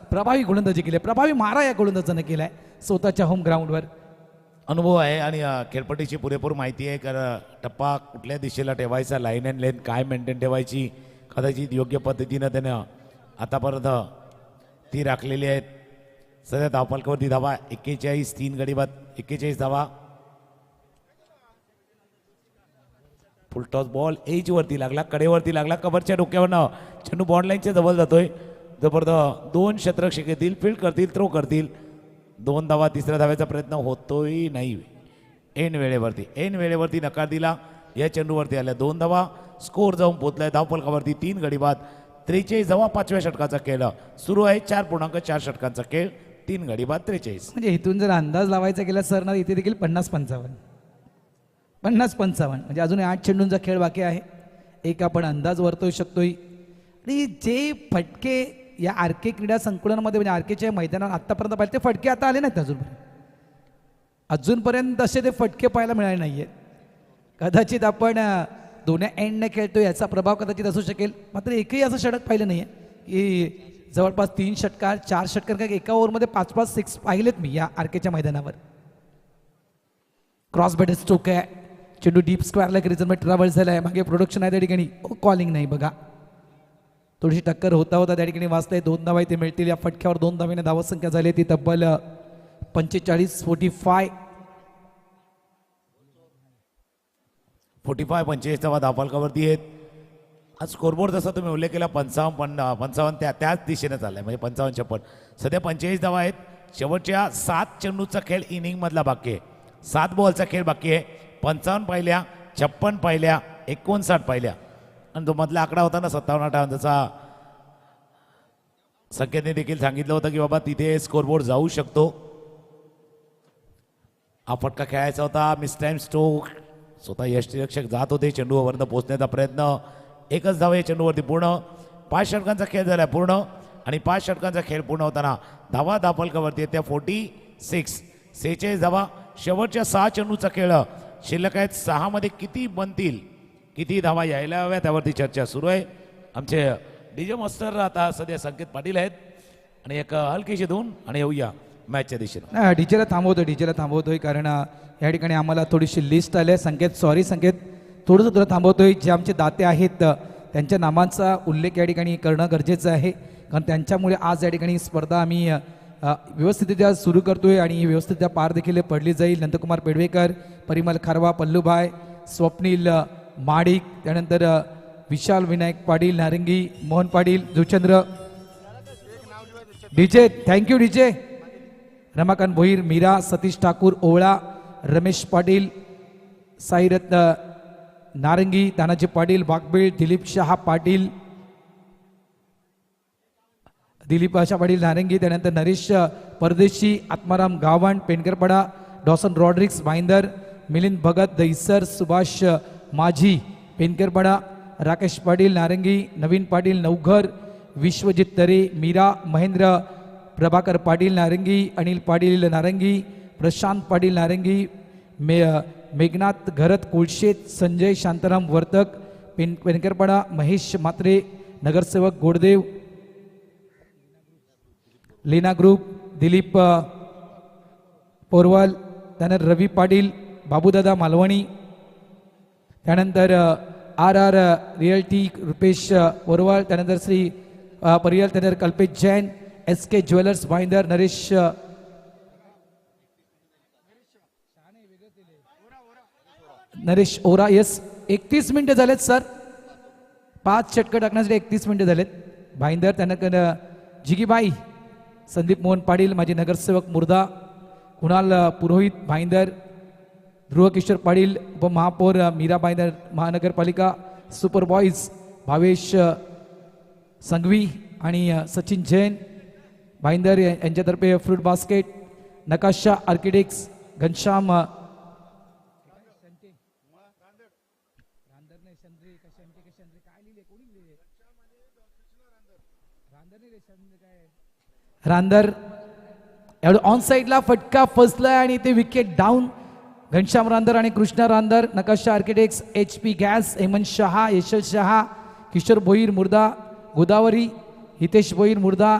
प्रभावी गोलंदाजी केली. प्रभावी मारा या गोलंदाजानं केलाय स्वतःच्या होम ग्राउंडवर. अनुभव आहे आणि खेळपट्टीची पुरेपूर माहिती आहे. कारण टप्पा कुठल्या दिशेला ठेवायचा, लाईन अँड लेन काय मेंटेन ठेवायची, कदाचित योग्य पद्धतीनं त्यानं आतापर्यंत ती राखलेली आहेत. सध्या धावफलकावरती धावा 41, 3 गडी बाद 41 धावा. फुलटॉस बॉल एज वरती लागला, कडेवरती लागला, कव्हरच्या डोक्यावरनं चेंडू बॉन्ड लाईनच्या जवळ जातोय. जबरदस्त 2 क्षेत्ररक्षक येतील, फील्ड करतील, थ्रो करतील. 2 धावा. तिसऱ्या धाव्याचा प्रयत्न होतोय नाही. ऐन वेळेवरती नकार दिला. या चेंडूवरती आल्या 2 धावा. स्कोर जाऊन पोहोचलाय धावफलकावरती 3 गडी बाद 43 धावा. 5व्या षटकाचा खेळ सुरू आहे. 4.4 षटकांचा खेळ, 3 गडी बाद 43. म्हणजे इथून जर अंदाज लावायचा गेला सर ना इथे देखील 50-55 म्हणजे अजून 8 चेंडूंचा खेळ बाकी आहे. एक आपण अंदाज वर्तवू शकतोय. आणि जे फटके या आर के क्रीडा संकुलनामध्ये म्हणजे आर केच्या मैदानावर आत्तापर्यंत पाहिले ते फटके आता आले नाहीत अजूनपर्यंत असे ते फटके पाहायला मिळाले नाही आहेत. कदाचित आपण दोन्ही एंडने खेळतो याचा प्रभाव कदाचित असू शकेल. मात्र एकही असं षटक पाहिलं नाही आहे की जवळपास 3 षटकार 4 षटकार काय एका ओव्हरमध्ये 5-5 6 पाहिलेत मी या आर केच्या मैदानावर. क्रॉस बॅट स्ट्रोक आहे. चेंडू डीप स्क्वेअरला रिझनमध्ये ट्रॅव्हल झाला आहे. मागे प्रोडक्शन आहे त्या ठिकाणी. कॉलिंग नाही बघा. थोडीशी टक्कर होता त्या ठिकाणी वाचताय. 2 धावा इथे मिळतील. या फटक्यावर 2 धावेने धावसंख्या झाली ती तब्बल 45-45. 45 धावा धावफलकावरती आहेत. आज स्कोरबोर्ड जसा तुम्ही उल्लेख केला 55 त्याच दिशेने चाललाय म्हणजे 55-56. सध्या 45 धावा आहेत. शेवटच्या 7 चेंडूचा खेळ इनिंग मधला बाकी आहे. 7 बॉलचा खेळ बाकी आहे. 55 पाहिल्या, 56 पाहिल्या, 59 पाहिल्या आणि तो मधला आकडा होता ना 57-58 जसा संकेतने देखील सांगितलं होतं की बाबा तिथे स्कोरबोर्ड जाऊ शकतो. हा फटका खेळायचा होता. Miss time stroke. स्वतः यष्टीरक्षक जात होते चेंडूवरनं पोहोचण्याचा प्रयत्न. 1च धावा या चेंडूवरती पूर्ण. 5 षटकांचा खेळ झाला पूर्ण आणि 5 षटकांचा खेळ पूर्ण होताना धावा धावफलकावरती त्या 46 धावा. शेवटच्या 6 चेंडूचा खेळ शिल्लक आहेत. 6 मध्ये किती बनतील, किती धावा यायला हव्या त्यावरती चर्चा सुरू आहे. आमचे डीजे मास्टर आता सध्या संकेत पाटील आहेत आणि एक हलकीशी धून आणि येऊया मॅचच्या दिशेनं. डीजेला थांबवतोय कारण या ठिकाणी आम्हाला थोडीशी लिस्ट आली आहे. संकेत थोडंसं तुला थांबवतोय. जे आमचे दाते आहेत त्यांच्या नामांचा उल्लेख या ठिकाणी करणं गरजेचं आहे कारण त्यांच्यामुळे आज या ठिकाणी स्पर्धा आम्ही व्यवस्थितरित्या सुरू करतोय आणि व्यवस्थितरित्या पार देखील पडली जाईल. नंदकुमार पेडवेकर, परिमल खारवा, पल्लूभाई, स्वप्नील माडिक, त्यानंतर विशाल Vinayak Patil Narangi, Mohan Patil, Juchandra, DJ thank you DJ, Ramakant Bhoir, Mira, Satish Thakur, Ovala, Ramesh Patil, Sairatna Narangi, Tanaji Patil, वाघबीळ, दिलीप शहा पाटील, नारंगी, त्यानंतर नरेश परदेशी, आत्माराम गावण, पेनकरपडा, डॉसन रॉड्रिक्स भाईंदर, मिलिंद भगत दहिसर, सुभाष माझी पेनकरपडा, राकेश पाटील नारंगी, नवीन पाटील नवघर, विश्वजित तरे, मीरा, महेंद्र प्रभाकर पाटील नारंगी, अनिल पाटील नारंगी, प्रशांत पाटील नारंगी, मेघनाथ घरत कुळशेत, संजय शांताराम वर्तक पेनकरपडा, महेश मात्रे, नगरसेवक गोडदेव, लीना ग्रुप, दिलीप पोरवाल, त्यानंतर रवी पाटील, बाबूदादा मालवणी, त्यानंतर RR रिअल्टी रुपेश पोरवाल, त्यानंतर श्री परियल, त्यानंतर कल्पेश जैन, SK ज्वेलर्स भाईंदर, नरेश ओरा. यस 31 मिनिटं झालेत सर. 5 षटकं टाकण्यासाठी 31 मिनिटं झालेत. भाईंदर, त्यानंतर जिगीबाई, संदीप मोहन पाटील, माजी नगरसेवक मुर्दा, कुणाल पुरोहित भाईंदर, ध्रुव किशोर पाटील, उपमहापौर मीरा भाईंदर, महानगरपालिका, सुपर बॉईज भावेश संघवी आणि सचिन जैन भाईंदर यांच्यातर्फे फ्रूट बास्केट, नकाशा आर्किटेक्ट्स, घनश्याम रांदर एवढं ऑन साईडला फटका फसलाय आणि ते विकेट डाऊन. घनश्याम रांदर आणि Krishna Randar, Nakasha architects, HP gas, Hemant Shah, Yashas Shah, Kishor Bhoir Murdha, Godavari, Hitesh Bhoir मुर्दा,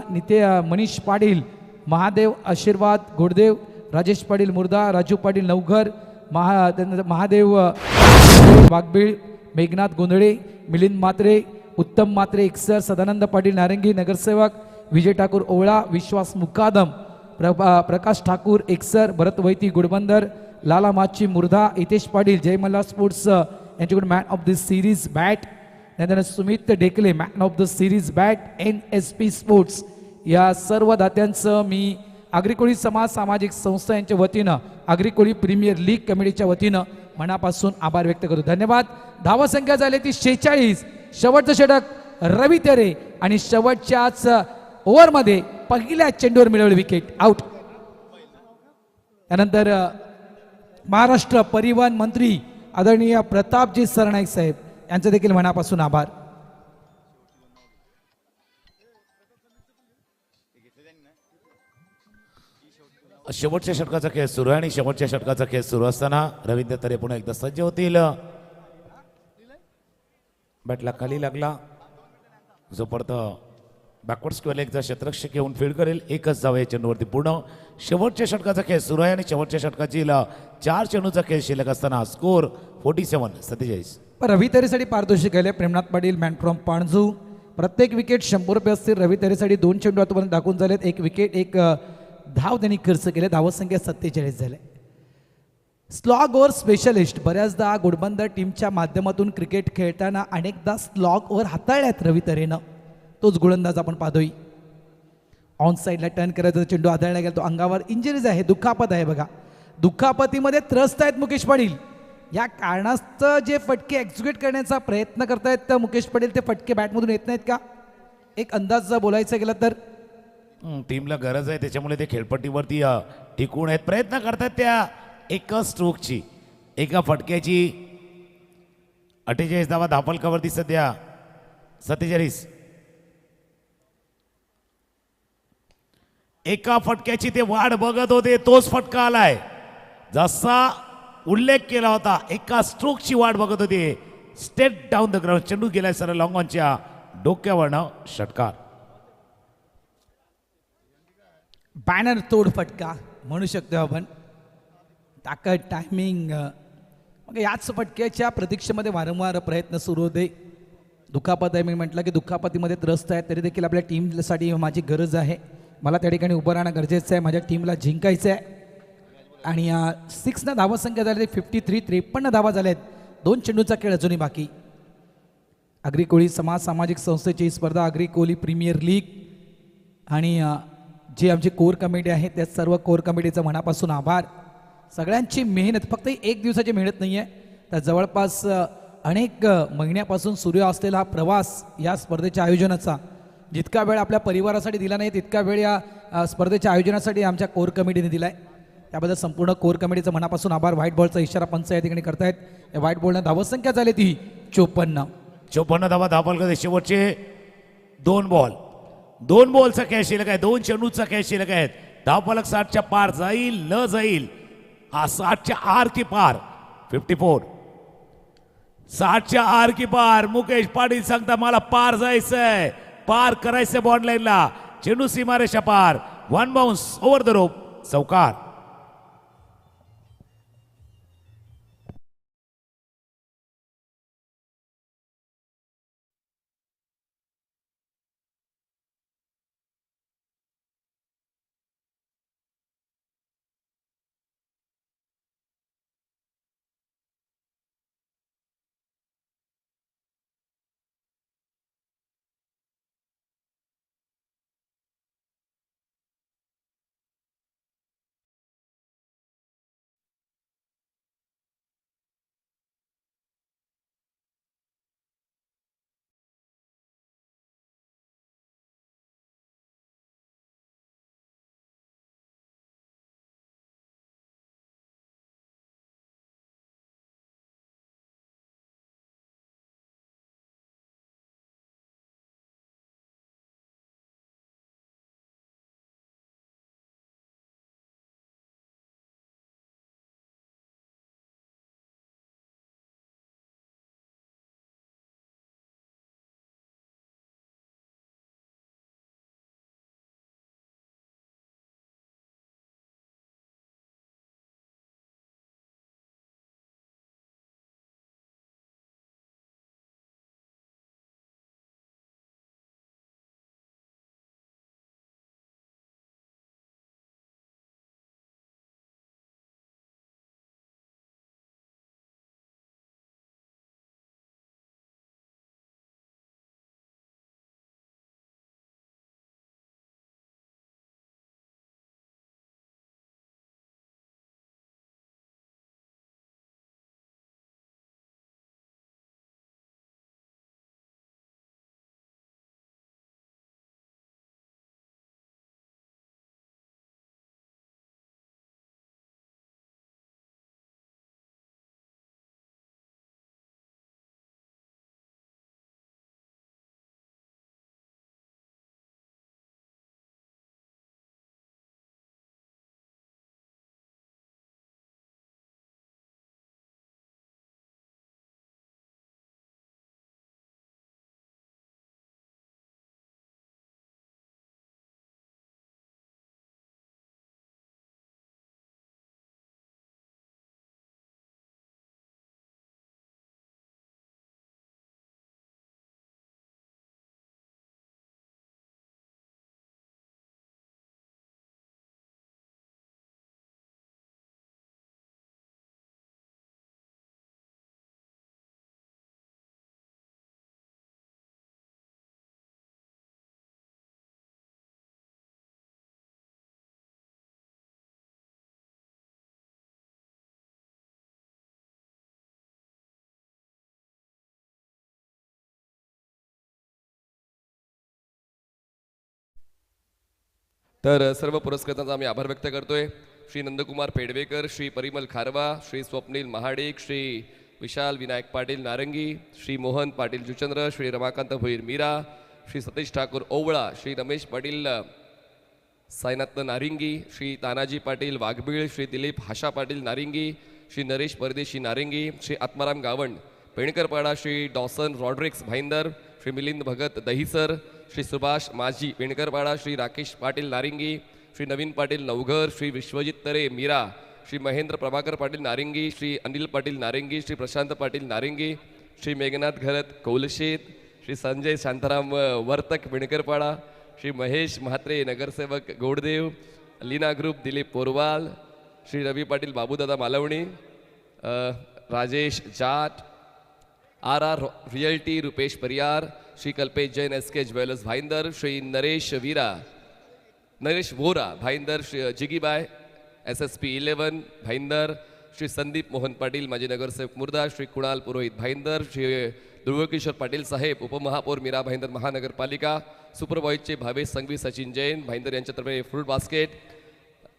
मनीष पाटील, महादेव आशीर्वाद गोडदेव, राजेश पाटील मुर्दा, राजू पाटील नवघर, महादेव वाघबीळ, मेघनाथ गोंधळे, मिलिंद मात्रे, उत्तम मात्रे एकसर, सदानंद पाटील नारंगी नगरसेवक, विजय ठाकूर ओवळा, विश्वास मुकादम, प्रकाश ठाकूर एकसर, भरत वैती गुडबंदर, लाला माची मुर्धा, हितेश पाटील जय मल्हार स्पोर्ट्स यांच्याकडून man of the series bat, त्यानंतर Sumit Dekle man of the series bat NSP sports. या सर्व दात्यांचं मी आग्रिकोळी समाज सामाजिक संस्था यांच्या वतीनं आग्रिकोळी प्रीमियर लीग कमिटीच्या वतीनं मनापासून आभार व्यक्त करतो. धन्यवाद. धावा संख्या झाली ती 46. शेवटचं षटक रवी तेरे आणि शेवटच्याच ओव्हरमध्ये पहिल्या चेंडूवर मिळवली विकेट, आउट. त्यानंतर महाराष्ट्र परिवहन मंत्री आदरणीय प्रतापजी सरनाईक साहेब यांचे देखील मनापासून आभार. शेवटच्या षटकाचा खेळ सुरू आहे आणि शेवटच्या षटकाचा खेळ सुरू असताना रवींद्र तरे पुन्हा एकदा सज्ज होतील. बॅटला खाली लागला, जो परत बॅकवर्ड स्क्वेअर लेगचा क्षेत्ररक्षक घेऊन फील्ड करेल. एकच धाव या चेंडूवरती पूर्ण. शेवटच्या षटकाचा खेळ सुरू आहे आणि शेवटच्या षटकाची 4 चेंडूचा खेळ शिल्लक असताना स्कोर 47-47. रवी तेरेसाठी पारितोषिक आले. Premnath Patil man from Panju. प्रत्येक विकेट 100 रुपये असतील. रवी तेरेसाठी 2 चेंडू आतापर्यंत दाखवून झालेत. 1 विकेट 1 धाव त्यांनी खर्च केले. धावत संख्या 47 झाले. स्लॉग ओव्हर स्पेशलिस्ट, बऱ्याचदा घोडबंदर टीमच्या माध्यमातून क्रिकेट खेळताना अनेकदा स्लॉग ओव्हर हाताळल्यात रवी तरेनं. तोच गोलंदाज आपण पाहतोय. ऑन साईडला टर्न करायचा चेंडू आदळला गेला, तो अंगावर इंजरीज आहे, दुखापत आहे. बघा, दुखापतीमध्ये त्रस्त आहेत मुकेश पाटील. या कारणास्तव जे फटके एक्झिक्यूट करण्याचा प्रयत्न करतायत तर मुकेश पाटील ते फटके बॅटमधून येत नाहीत का? एक अंदाज जर बोलायचं गेलं तर टीमला गरज आहे, त्याच्यामुळे ते खेळपट्टीवरती टिकून आहेत, प्रयत्न करतात त्या एका स्ट्रोकची, एका फटक्याची. 48 धावा धापलकावरती सध्या 47. एका फटक्याची ते वाट बघत होते, तोच फटका आलाय. जसा उल्लेख केला होता, एका स्ट्रोकची वाट बघत होते. स्टेट डाऊन द ग्राउंड, चेंडू गेलाय सर लॉंग ऑनच्या डोक्यावरनं, षटकार. बॅनर तोड फटका म्हणू शकतो आपण. ताकद, टायमिंग, मग याच फटक्याच्या प्रतीक्षेमध्ये वारंवार प्रयत्न सुरू होते. दुखापत आहे, मी म्हटलं की दुखापतीमध्ये त्रस्त आहे, तरी देखील आपल्या टीमसाठी माझी गरज आहे. मला त्या ठिकाणी उभं राहणं गरजेचं आहे. माझ्या टीमला जिंकायचं आहे. आणि 6 धावा संख्या झाली 53. 53 धावा झाल्यात. 2 चेंडूचा खेळ अजूनही बाकी. आग्रिकोळी समाज सामाजिक संस्थेची ही स्पर्धा आग्रिकोळी प्रीमियर लीग आणि जी आमची कोर कमिटी आहे त्या सर्व कोर कमिटीचं मनापासून आभार. सगळ्यांची मेहनत, फक्त 1 दिवसाची मेहनत नाही आहे, तर जवळपास अनेक महिन्यापासून सुरू असलेला हा प्रवास या स्पर्धेच्या आयोजनाचा. जितका वेळ आपल्या परिवारासाठी दिला नाही तितका वेळ या स्पर्धेच्या आयोजनासाठी आमच्या कोर कमिटीने दिला आहे. त्याबद्दल संपूर्ण कोर कमिटीचं मनापासून आभार. व्हाईट बॉलचा इशारा पंच या ठिकाणी करतायत. या व्हाईट बॉलनं धावसंख्या झाली ती 54 धावा धापलकर. शेवटचे 2 बॉल, 2 बॉलचा खेळ शिल्लक आहे, 2 चेंडूचा खेळ शिल्लक आहेत. धावफलक 60च्या पार जाईल न जाईल, 60च्या आर की पार. 54, 60च्या आर की पार. मुकेश पाटील सांगता मला पार जायचंय, पार करायचंय बॉन्ड लाईनला. चेंडू सीमारेषा पार. 1 बाउन्स ओव्हर द रोप, चौकार. तर सर्व पुरस्कृतांचा आम्ही आभार व्यक्त करतोय. श्री नंदकुमार पेडवेकर, श्री परिमल खारवा, श्री स्वप्नील महाडिक, श्री विशाल विनायक पाटील नारंगी, श्री मोहन पाटील जुचंद्र, श्री रमाकांत भोईर मीरा, श्री सतीश ठाकूर ओवळा, श्री रमेश पाटील साईनाथ नारिंगी, श्री तानाजी पाटील वाघबीळ, श्री दिलीप हाशा पाटील नारिंगी, श्री नरेश परदेशी नारिंगी, श्री आत्माराम गावंड पेणकरपाडा, श्री डॉसन रॉड्रिक्स भाईंदर, श्री मिलिंद भगत दहिसर, श्री सुभाष माझी पेणकरपाडा, श्री राकेश पाटील नारिंगी, श्री नवीन पाटील नवघर, श्री विश्वजित तरे मीरा, श्री महेंद्र प्रभाकर पाटील नारिंगी, श्री अनिल पाटील नारिंगी, श्री प्रशांत पाटील नारिंगी, श्री मेघनाथ घरत कौलशेत, श्री संजय शांताराम वर्तक पेणकरपाडा, श्री महेश म्हात्रे नगरसेवक Goddev, Leena group Dilip Porwal, Shri Ravi Patil Babudada Malvani, Rajesh Jat, R R realty Rupesh Pariyar, Shri Kalpesh Jain S K jewellers Bhayandar, Shri Naresh Vora Bhayandar, Shri जिगीबाय S S P 11 Bhayandar, Shri Sandeep Mohan Patil माजी नगरसेवक मुर्दा, श्री कुणाल पुरोहित भाईंदर, श्री ध्रुवकिशोर पाटील साहेब उपमहापौर मीरा भाईंदर महानगरपालिका, सुपरवाईजचे भावेश संघवी सचिन जैन भाईंदर यांच्यातर्फे fruit basket,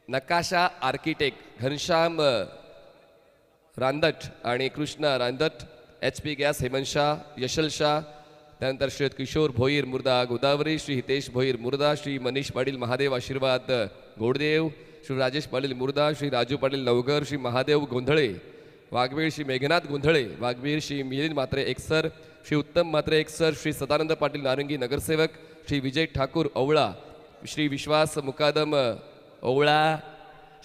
Nakasha architect Ghanshyam Randat आणि Krishna Randat, H P gas Hemant Shah Yashal Shah, त्यानंतर श्री किशोर भोईर मुर्दा गोदावरी, श्री हितेश भोईर मुर्दा, श्री मनीष पाटील महादेव आशीर्वाद गोडदेव, श्री राजेश पाटील मुर्दा, श्री राजू पाटील नवघर, श्री महादेव गोंधळे वाघबीळ, श्री मेघनाथ गोंधळे वाघबीळ, श्री मिलिंद मात्रे एकसर, श्री उत्तम मात्रे एकसर, श्री सदानंद पाटील नारंगी नगरसेवक, श्री विजय ठाकूर ओवळा, श्री विश्वास मुकादम ओवळा,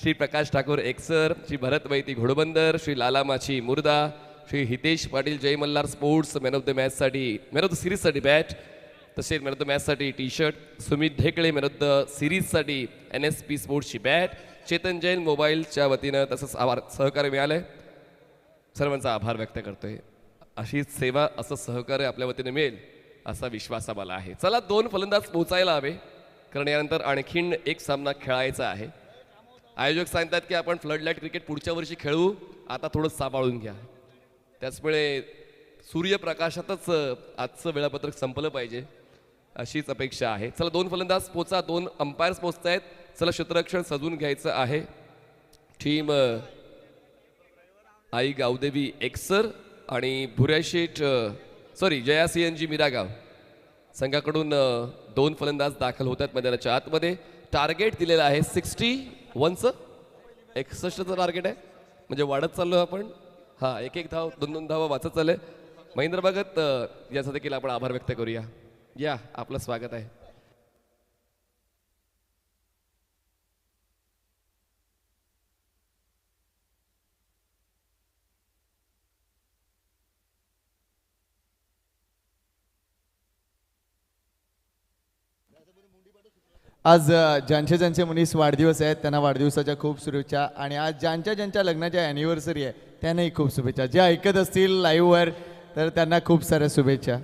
श्री प्रकाश ठाकूर एकसर, श्री भरत वैती Ghodbunder, Shri Lala Machi Murdha, Shri Hitesh Patil Jai Malhar sports man of the सिरीजसाठी बॅट, तसेच मॅन ऑफ द मॅचसाठी T shirt, Sumit Dhekle man of the सिरीजसाठी NSP स्पोर्ट्सची बॅट, चेतन जैन मोबाईलच्या वतीनं तसंच सहकार्य मिळालंय. सर्वांचा आभार व्यक्त करतोय. अशीच सेवा असं सहकार्य आपल्या वतीने मिळेल असा विश्वास आम्हाला आहे. चला 2 फलंदाज पोचायला हवे, कारण यानंतर आणखीन एक सामना खेळायचा आहे. आयोजक सांगतात की आपण फ्लड लाईट क्रिकेट पुढच्या वर्षी खेळू, आता थोडं सांभाळून घ्या. त्याचमुळे सूर्यप्रकाशातच आजचं वेळापत्रक संपलं पाहिजे अशीच अपेक्षा आहे. चला 2 फलंदाज पोचा, 2 अंपायर्स पोचत आहेत. चला क्षेत्ररक्षण सजवून घ्यायचं आहे. टीम आई गावदेवी एकसर आणि भुऱ्याशेठ जया CNG मिरागाव संघाकडून 2 फलंदाज दाखल होत आहेत मैदानाच्या आतमध्ये. टार्गेट दिलेलं आहे 61चं 61चं टार्गेट आहे, म्हणजे वाढत चाललो आपण. हां, 1-1 धाव 2-2 धावा वाचत चालले. महेंद्र भगत याचा देखील आपण आभार व्यक्त करूया. या, आपलं स्वागत आहे. आज ज्यांचे ज्यांचे मुनीस वाढदिवस आहेत त्यांना वाढदिवसाच्या खूप शुभेच्छा. आणि आज ज्यांच्या ज्यांच्या लग्नाच्या ॲनिव्हर्सरी आहे त्यांनाही खूप शुभेच्छा. जे ऐकत असतील लाईव्हवर तर त्यांना खूप साऱ्या शुभेच्छा.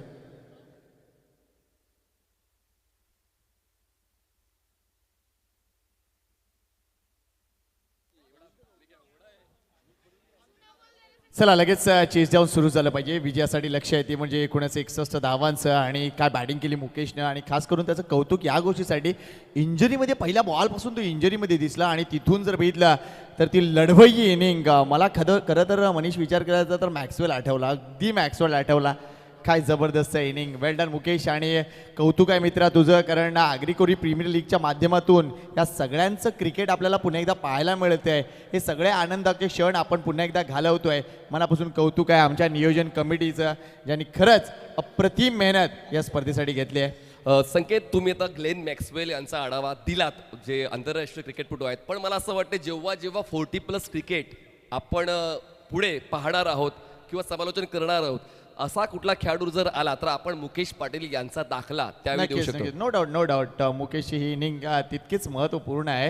चला लगेच चेस डाऊन सुरू झालं पाहिजे. विजयासाठी लक्ष आहे ते म्हणजे 61 धावांचं. आणि काय बॅटिंग केली मुकेशनं, आणि खास करून त्याचं कौतुक या गोष्टीसाठी, इंजरीमध्ये पहिल्या बॉलपासून तो इंजरीमध्ये दिसला आणि तिथून जर बघितलं तर ती लढवई इनिंग मला खरं तर मनीष विचार करायचा तर मॅक्सवेल आठवला, अगदी मॅक्सवेल आठवला. काय जबरदस्त इनिंग. वेल डन मुकेश, आणि कौतुक आहे मित्रा तुझं, कारण आग्रिकोरी प्रीमियर लीगच्या माध्यमातून या सगळ्यांचं क्रिकेट आपल्याला पुन्हा एकदा पाहायला मिळतं आहे. हे सगळे आनंदाचे क्षण आपण पुन्हा एकदा घालवतोय. मनापासून कौतुक आहे आमच्या नियोजन कमिटीचं, ज्यांनी खरंच अप्रतिम मेहनत या स्पर्धेसाठी घेतली आहे. संकेत, तुम्ही आता ग्लेन मॅक्सवेल यांचा आढावा दिलात, जे आंतरराष्ट्रीय क्रिकेटपटू आहेत. पण मला असं वाटतं जेव्हा 40+ क्रिकेट आपण पुढे पाहणार आहोत किंवा समालोचन करणार आहोत, असा कुठला खेळाडू जर आला तर आपण मुकेश पाटील यांचा दाखला त्यावेळी देऊ शकतो. नो डाऊट मुकेश ही इनिंग तितकीच महत्त्वपूर्ण आहे.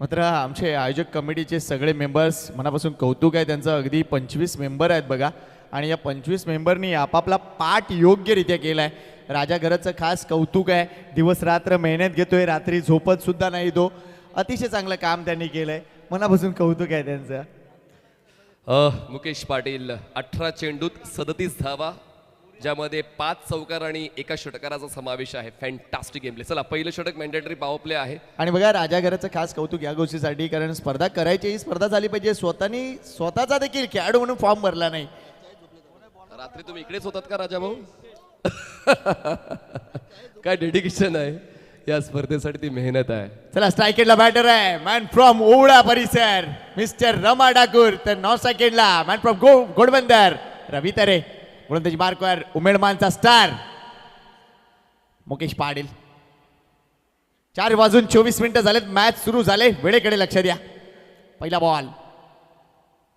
मात्र आमचे आयोजक कमिटीचे सगळे मेंबर्स मनापासून कौतुक आहे त्यांचं. अगदी 25 मेंबर आहेत बघा, आणि या 25 मेंबरनी आपापला पाठ योग्यरित्या केला आहे. राजा घराचं खास कौतुक आहे. दिवस रात्र मेहनत घेतोय, रात्री झोपत सुद्धा नाही तो. अतिशय चांगलं काम त्यांनी केलंय, मनापासून कौतुक आहे त्यांचं. मुकेश पाटील 18 चेंडूत 37 धावा, ज्यामध्ये 5 चौकार आणि एका षटकाराचा समावेश आहे. Fantastic game play. चला पहिलं षटक मॅन्डेटरी पॉवर प्ले आहे. आणि बघा राजाघराचं खास कौतुक या गोष्टीसाठी, कारण स्पर्धा करायची ही स्पर्धा झाली पाहिजे, स्वतःचा देखील खेळाडू म्हणून फॉर्म भरला नाही. रात्री तुम्ही इकडेच होतात का राजा भाऊ? काय डेडिकेशन आहे या स्पर्धेसाठी, ती मेहनत आहे. चला स्ट्रायकेटला बॅटर आहे मॅन फ्रॉम ओवळा परिसर मिस्टर रमा ठाकूर, तर नॉन स्ट्रायकेटला मॅन फ्रॉम घोडबंदर रवी तरे. गोलंदाजी मार्कवर उमेडमानचा स्टार मुकेश पाटील. 4:24 झालेत, मॅच सुरू झाले. वेळेकडे लक्ष द्या. पहिला बॉल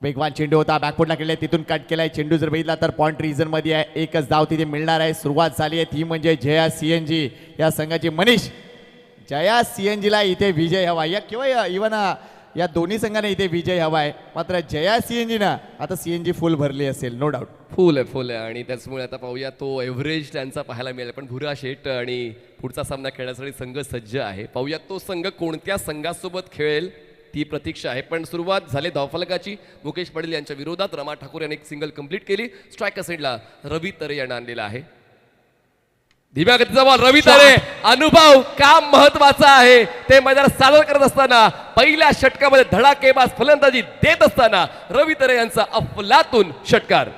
वेगवान चेंडू होता, बॅकफुटला केलाय, तिथून कट केलाय. चेंडू जर बघितला तर पॉइंट रिझन मध्ये आहे. एकच धाव तिथे मिळणार आहे. सुरुवात झाली आहे ती म्हणजे जया सीएनजी या संघाची. मनीष, जया सीएनजीला इथे विजय हवा या किंवा इव्हन या दोन्ही संघाने इथे विजय हवा आहे. मात्र जया सीएनजी ना आता सीएनजी फुल भरली असेल, नो डाऊट. फुल आहे आणि त्याचमुळे आता पाहूया तो एव्हरेज त्यांचा पाहायला मिळेल. पण भुरा शेट आणि पुढचा सामना खेळण्यासाठी संघ सज्ज आहे. पाहूया तो संघ कोणत्या संघासोबत खेळेल ती प्रतीक्षा आहे. पण सुरुवात झाली धावफलकाची. मुकेश पाटील यांच्या विरोधात रमा ठाकूर यांनी एक सिंगल कंप्लीट केली. स्ट्रायकर साईडला रवी तरे यांना आणलेला आहे. धीम्या गतीचा बॉल रवी तरे. अनुभव काम महत्वाचा आहे ते मैदानात सादर करत असताना पहिल्या षटकामध्ये धडाकेबाज फलंदाजी देत असताना रवी तरे यांचा अफलातून षटकार.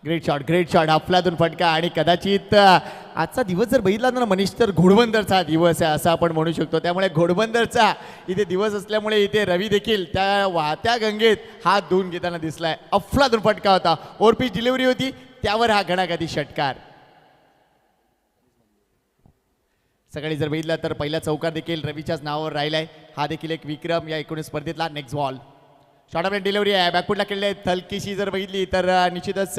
ग्रेट शॉट अफलातून फटका. आणि कदाचित आजचा दिवस जर बघितला ना मनीष, तर घोडबंदरचा दिवस आहे असं आपण म्हणू शकतो. त्यामुळे घोडबंदरचा इथे दिवस असल्यामुळे इथे रवी देखील त्या वाहत्या गंगेत हात धुवून घेताना दिसलाय. अफलातून फटका होता, ओव्हरपिच डिलिव्हरी होती, त्यावर हा घणाघाती षटकार. सकाळी जर बघितलं तर पहिला चौकार देखील रवीच्याच नावावर राहिलाय. हा देखील एक विक्रम या एकूण स्पर्धेतला. Next ball short of delivery आहे, बॅकफुटला केलेली आहे. थलकीशी जर बघितली तर निश्चितच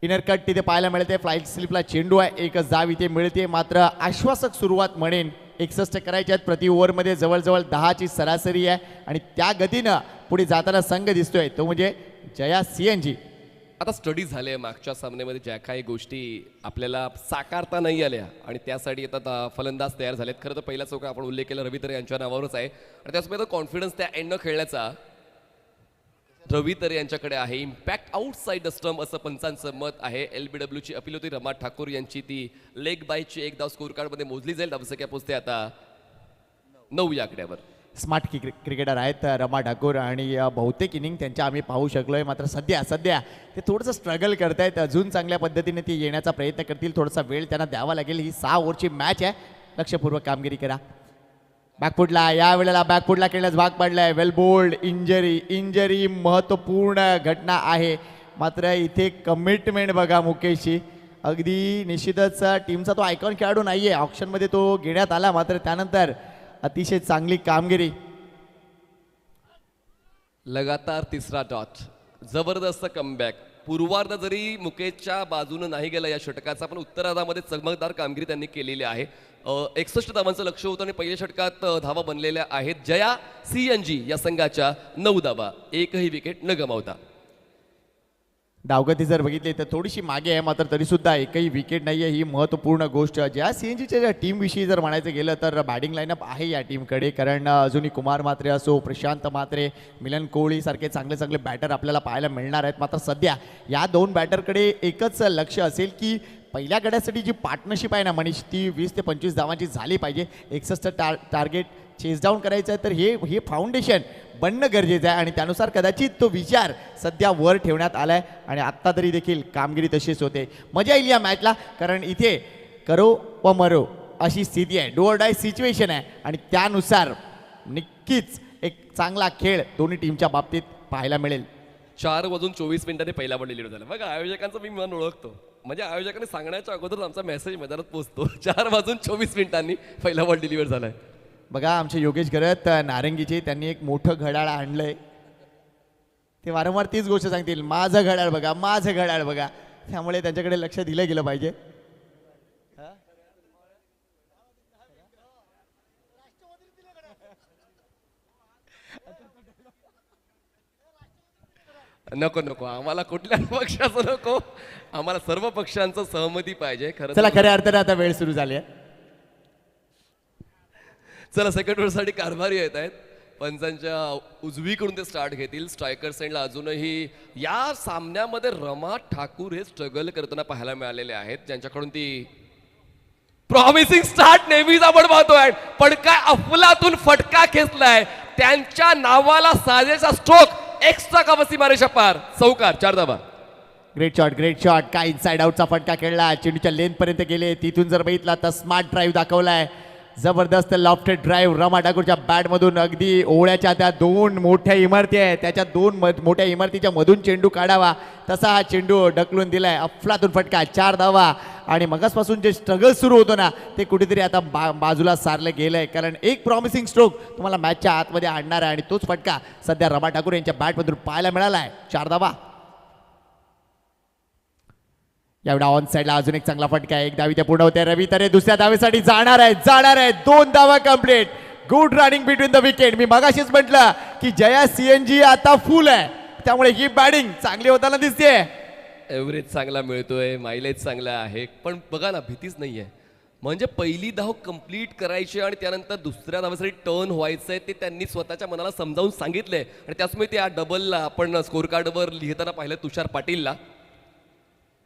इनर कट तिथे पाहायला मिळते. फ्लाईट स्लिपला चेंडू आहे, एकच धाव इथे मिळते. मात्र आश्वासक सुरुवात म्हणेन. 61 करायचे आहेत प्रति ओव्हरमध्ये. जवळजवळ 10ची सरासरी आहे आणि त्या गतीनं पुढे जाताना संघ दिसतोय तो म्हणजे जया सीएनजी. आता स्टडी झाले मागच्या सामन्यामध्ये ज्या काही गोष्टी आपल्याला साकारता नाही आल्या आणि त्यासाठी आता फलंदाज तयार झालेत. खरं तर पहिला चौका आपण उल्लेख केला रवी तरे यांच्या नावावरच आहे आणि त्याचबरोबर कॉन्फिडन्स त्या एंडनं खेळण्याचा रवी तरे यांच्याकडे आहे. इम्पॅक्ट आउटसाइड द स्टंप असं पंचांचं मत आहे. LBWची अपील होती. रमा ठाकूर यांची ती लेग बायची एक धाव स्कोर कार्डमध्ये मोजली जाईल. धावसंख्या पोचते आता 9 या आकड्यावर. स्मार्ट क्रिकेटर आहेत रमा ठाकूर आणि बहुतेक इनिंग त्यांच्या आम्ही पाहू शकलोय. मात्र सध्या ते थोडंसं स्ट्रगल करतायत. अजून चांगल्या पद्धतीने ते येण्याचा प्रयत्न करतील. थोडासा वेळ त्यांना द्यावा लागेल. ही 6 ओव्हरची मॅच आहे. लक्षपूर्वक कामगिरी करा. बॅकफुटला या वेळेला बॅकफुटला खेळण्यास भाग पडलाय. वेल बोल्ड. इंजरी महत्त्वपूर्ण घटना आहे. मात्र इथे कमिटमेंट बघा मुकेशची. अगदी निश्चितच टीमचा तो आयकॉन खेळाडू नाहीये. ऑप्शनमध्ये तो घेण्यात आला, मात्र त्यानंतर अतिशय चांगली कामगिरी. लगातार तिसरा डॉट, जबरदस्त कमबॅक. पूर्वार्ध जरी मुकेशच्या बाजूने नाही गेला या षटकाचा, पण उत्तरार्धामध्ये चमकदार कामगिरी त्यांनी केलेली आहे. 61 धावांचं लक्ष होतं आणि पहिल्या षटकात धावा बनलेल्या आहेत. जया सीएनजी या संघाच्या 9 धावा, एकही विकेट न गमावता. धावगती जर बघितली तर थोडीशी मागे आहे, मात्र तरी सुद्धा एकही विकेट नाही आहे. ही महत्त्वपूर्ण गोष्ट. ज्या सीएनजीच्या टीमविषयी जर म्हणायचं गेलं तर बॅटिंग लाईनअप आहे या टीमकडे. कारण अजूनही कुमार म्हात्रे असो, प्रशांत म्हात्रे, मिलन कोहली सारखे चांगले बॅटर आपल्याला पाहायला मिळणार आहेत. मात्र सध्या या 2 बॅटरकडे एकच लक्ष असेल की पहिल्या गड्यासाठी जी पार्टनरशिप आहे ना मनीष, ती 20 ते 25 धावांची झाली पाहिजे. 61 टार्गेट चेस डाऊन करायचं आहे तर हे फाउंडेशन बनणं गरजेचं आहे आणि त्यानुसार कदाचित तो विचार सध्या वर ठेवण्यात आला आहे. आणि आत्ता तरी देखील कामगिरी तशीच होते. मजा येईल या मॅचला, कारण इथे करो व मरो अशी स्थिती आहे. डू ऑर डाय सिच्युएशन आहे आणि त्यानुसार नक्कीच एक चांगला खेळ दोन्ही टीमच्या बाबतीत पाहायला मिळेल. 4:24 पहिला बॉल डिलिव्हर झाला. बघा आयोजकांचं मी मन ओळखतो. म्हणजे आयोजकांनी सांगण्याच्या अगोदर आमचा मेसेज मैदानात पोहोचतो. 4:24 पहिला बॉल डिलिव्हर झालाय. बघा आमचे योगेश घरत नारंगीचे, त्यांनी एक मोठं घड्याळ आणलंय. ते वारंवार तीच गोष्ट सांगतील, माझं घड्याळ बघा, माझं घड्याळ बघा. त्यामुळे त्यांच्याकडे लक्ष दिलं गेलं पाहिजे. नको आम्हाला कुठल्या पक्षाचं नको, आम्हाला सर्व पक्षांचं सहमती पाहिजे. चला खऱ्या अर्थाने आता वेळ सुरू झाली आहे. चला सेकंड ओव्हरसाठी कारभारी येत आहेत. पंचांच्या उजवीकडून ते स्टार्ट घेतील. स्ट्रायकर साईडला अजूनही या सामन्यामध्ये रमा ठाकूर हे स्ट्रगल करताना पाहायला मिळालेले आहेत, ज्यांच्याकडून ती प्रॉमिसिंग स्टार्ट नेहमीच आपण पाहतोय, पण काय अफलातून फटका खेचलाय. त्यांच्या नावाला साजेसा स्ट्रोक एक्स्ट्रा कापसी मारेशा पार. चौकार 4 धावा. Great shot. काय इनसाइड आउटचा फटका खेळला, चेंडूच्या लेन पर्यंत गेले. तिथून जर बघितला तर स्मार्ट ड्राईव्ह दाखवलाय, जबरदस्त लॉफ्टेड ड्राईव्ह रमा ठाकूरच्या बॅटमधून. अगदी ओळ्याच्या त्या 2 मोठ्या इमारती आहेत, त्याच्या 2 मोठ्या इमारतीच्या मधून चेंडू काढावा तसा हा चेंडू ढकलून दिलाय. अफलातून फटका 4 धावा. आणि मगासपासून जे स्ट्रगल सुरू होतं ना ते कुठेतरी आता बाजूला सारलं गेलंय, कारण एक प्रॉमिसिंग स्ट्रोक तुम्हाला मॅचच्या आतमध्ये आणणार आहे आणि तोच फटका सध्या रमा ठाकूर यांच्या बॅटमधून पाहायला मिळाला आहे. 4 धावा. एवढा ऑन साईडला अजून एक चांगला फटका आहे. 1 धावी ते पूर्ण होते. रवी तरे दुसऱ्या धावेसाठी जाणार आहे. 2 धावा complete. Good running between the wicket. मी मगाशीच म्हटलं की जया CNG आता फुल आहे, त्यामुळे ही बॅटिंग चांगली होताना दिसते. एव्हरेज चांगला मिळतोय, मायलेज चांगला आहे, पण बघा ना भीतीच नाहीये. म्हणजे पहिली धाव कंप्लीट करायची आणि त्यानंतर दुसऱ्या धावेसाठी टर्न व्हायचंय ते त्यांनी स्वतःच्या मनाला समजावून सांगितलंय. आणि त्याचमुळे त्या डबलला आपण स्कोर कार्डवर लिहिताना पाहिलं तुषार पाटीलला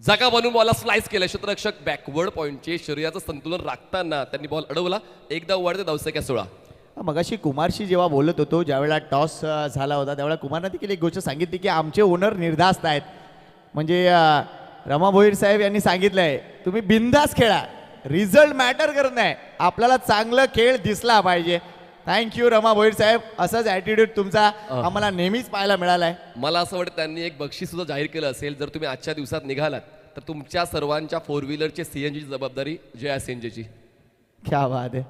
जागा बनवून बॉलला स्लाइस केलं. क्षेत्ररक्षक बॅकवर्ड पॉईंटचे शरीराचं संतुलन राखताना त्यांनी बॉल अडवला. 1 धाव वाढते, धावसंख्या 16. मगाशी कुमारशी जेव्हा बोलत होतो, ज्यावेळेला टॉस झाला होता त्यावेळेला कुमारनं देखील एक गोष्ट सांगितली की आमचे ओनर निर्धास्त आहेत. म्हणजे रमा भोईर साहेब यांनी सांगितलंय तुम्ही बिंदास खेळा, रिझल्ट मॅटर करत नाही, आपल्याला चांगलं खेळ दिसला पाहिजे. थँक्यू रमा भोईर साहेब, असाच ॲटिट्यूड तुमचा आम्हाला नेहमीच पाहायला मिळालाय. मला असं वाटतं त्यांनी एक बक्षीस सुद्धा जाहीर केलं असेल. जर तुम्ही आजच्या दिवसात निघालात तर तुमच्या सर्वांच्या 4 व्हीलरची CNG जबाबदारी जया CNGची. क्या बात आहे.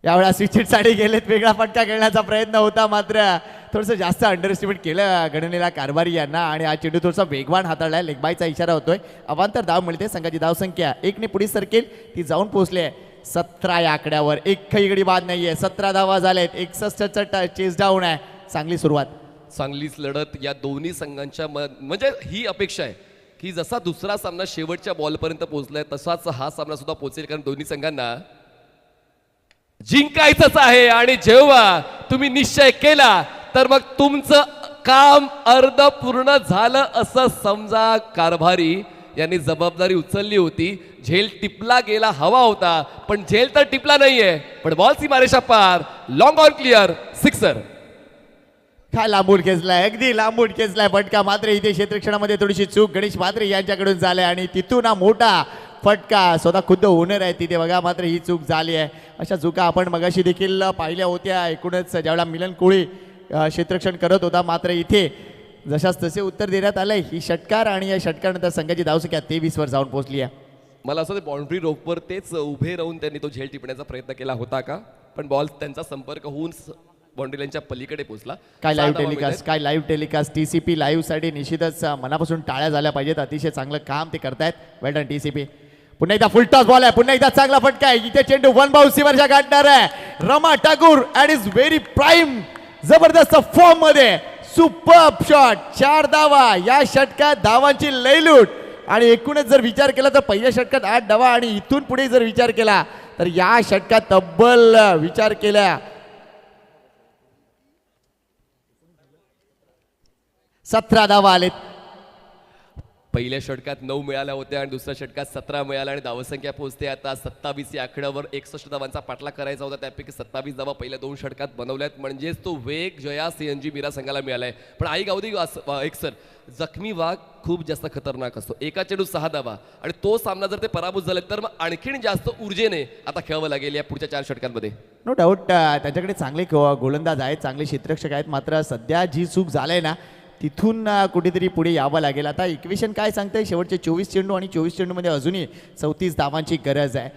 यावेळा स्विचिटसाठी गेलेत, वेगळा फटका खेळण्याचा प्रयत्न होता, मात्र थोडंसं जास्त अंडर एस्टिमेट केलं गणनेला कारभारी यांना आणि हा चेंडू थोडासा वेगवान हाताळलाय. लेगबायचा इशारा होतोय. अवांतर धाव मिळते. संघाची धावसंख्या 1 ने पुढे सरकेल, ती जाऊन पोहोचली आहे 17 या आकड्यावर. एकही गडी बाद नाहीये. 17 धावा झालेत. 61चा चेस डाऊन आहे. चांगली सुरुवात, चांगलीच लढत या दोन्ही संघांच्या म्हणजे ही अपेक्षा आहे की जसा दुसरा सामना शेवटच्या बॉलपर्यंत पोहोचलाय तसाच हा सामना सुद्धा पोहोचेल, कारण दोन्ही संघांना जिंकायचंच आहे. आणि जेव्हा तुम्ही निश्चय केला तर मग तुमचं काम अर्ध पूर्ण झालं असं समजा. कारभारी यांनी जबाबदारी उचलली होती. झेल टिपला गेला हवा होता, पण झेल तर टिपला नाहीये. पण बॉलची मारेशा पार, लॉंग ऑन क्लिअर, सिक्सर. काय लांबून खेचलाय, अगदी लांबून खेचलाय फटका. मात्र इथे क्षेत्ररक्षणामध्ये थोडीशी चूक गणेश म्हात्रे यांच्याकडून झाली आणि तिथून हा मोठा फटका. स्वतः खुद्द ओनर आहे तिथे बघा, मात्र ही चूक झाली आहे. अशा चुका आपण मगाशी देखील पाहिल्या होत्या. एकूणच ज्यावेळेला मिलन कोळी क्षेत्ररक्षण करत होता, मात्र इथे जशाच तसे उत्तर देण्यात आलंय. ही षटकार आणि या षटकारानंतर संघाची धावसंख्या 23 वर जाऊन पोहोचली आहे. मला असं बाउंड्री रोपवर तेच उभे राहून त्यांनी तो झेल टिपण्याचा प्रयत्न केला होता का, पण बॉल त्यांचा संपर्क होऊन बाउंड्री लाईनच्या पलीकडे पोहोचला. काय लाईव्ह टेलिकास्ट TCP लाईव्ह साठी निश्चितच मनापासून टाळ्या झाल्या पाहिजेत. अतिशय चांगलं काम ते करतायत. वेल डन TCP. पुन्हा एकदा फुल टॉस बॉल आहे, पुन्हा एकदा चांगला फटका आहे. इथे चेंडू 1 बाउन्सीवरच्या गाठणार आहे. Rama Thakur at his very prime, जबरदस्त फॉर्म मध्ये. Superb shot. 4 धावा या षटकात, धावांची लयलूट. आणि एकूणच जर विचार केला तर पहिल्या षटकात 8 धावा आणि इथून पुढे जर विचार केला तर या षटकात तब्बल विचार केला 17 धावा आलेत. पहिल्या षटकात 9 मिळाल्या होत्या आणि दुसऱ्या षटकात 17 मिळाल्या आणि धावसंख्या पोहोचते आता 27 या आकड्यावर. 61 धावांचा पाठलाग करायचा होता, त्यापैकी 27 धावा पहिल्या 2 षटकात बनवल्यात. म्हणजेच तो वेग जया CNG मीरा संघाला मिळालाय. पण आई गावदी एक सर, जखमी वाघ खूप जास्त खतरनाक असतो. एका चेंडू 6 धावा आणि तो सामना जर ते पराभूत झाले तर मग आणखीन जास्त ऊर्जेने आता खेळावं लागेल या पुढच्या 4 षटकांमध्ये. नो डाऊट त्यांच्याकडे चांगले गोलंदाज आहेत, चांगले क्षेत्ररक्षक आहेत. मात्र सध्या जी चूक झालंय ना तिथून कुठेतरी पुढे यावं लागेल. आता इक्वेशन काय सांगतंय, शेवटचे 24 चेंडू आणि 24 चेंडूमध्ये अजूनही 34 धावांची गरज आहे.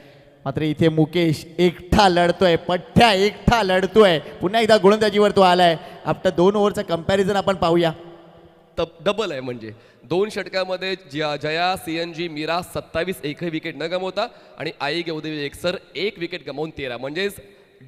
मात्र इथे मुकेश एकटा लढतोय, पठ्ठ्या एकटा लढतोय. पुन्हा एकदा गोलंदाजीवर तो आलाय. आफ्टर 2 ओव्हरचं कंपॅरिझन आपण पाहूया. डबल आहे, म्हणजे 2 षटकामध्ये जया CNG मीरा 27 एकही विकेट न गमावता आणि आई गवदेवी एकसर 1 विकेट गमावून 13. म्हणजेच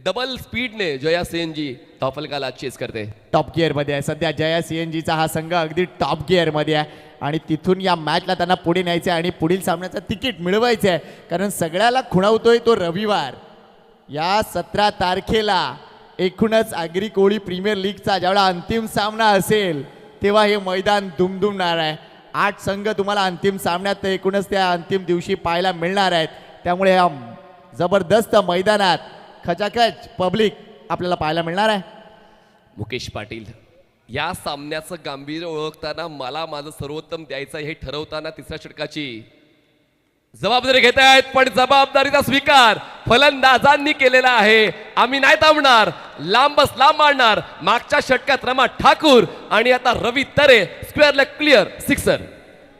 डबल स्पीडने जया CNG टॉपलकाला चेस करते. टॉप गिअरमध्ये आहे सध्या जया CNGचा हा संघ, अगदी टॉप गिअरमध्ये आहे. आणि तिथून या मॅचला त्यांना पुढे न्यायचं आहे आणि पुढील सामन्याचं तिकीट मिळवायचं आहे. कारण सगळ्याला खुणावतोय तो रविवार. या 17 तारखेला एकूणच आगरी कोळी प्रीमियर लीगचा ज्यावेळेला अंतिम सामना असेल तेव्हा हे मैदान दुमदुमणार आहे. 8 संघ तुम्हाला अंतिम सामन्यात एकूणच त्या अंतिम दिवशी पाहायला मिळणार आहेत. त्यामुळे या जबरदस्त मैदानात खचाखच पब्लिक आपल्याला पाहायला मिळणार आहे. मुकेश पाटील, या सामन्याचं गांभीर्य ओळखताना मला माझं सर्वोत्तम द्यायचं हे ठरवताना तिसऱ्या षटकाची जबाबदारी घेत आहेत, पण जबाबदारीचा स्वीकार फलंदाजांनी केलेला आहे. आम्ही नाही थांबणार, लांबच लांब मारणार. मागच्या षटकात रमा ठाकूर आणि आता रवी तरे स्क्वेअरला क्लिअर सिक्सर.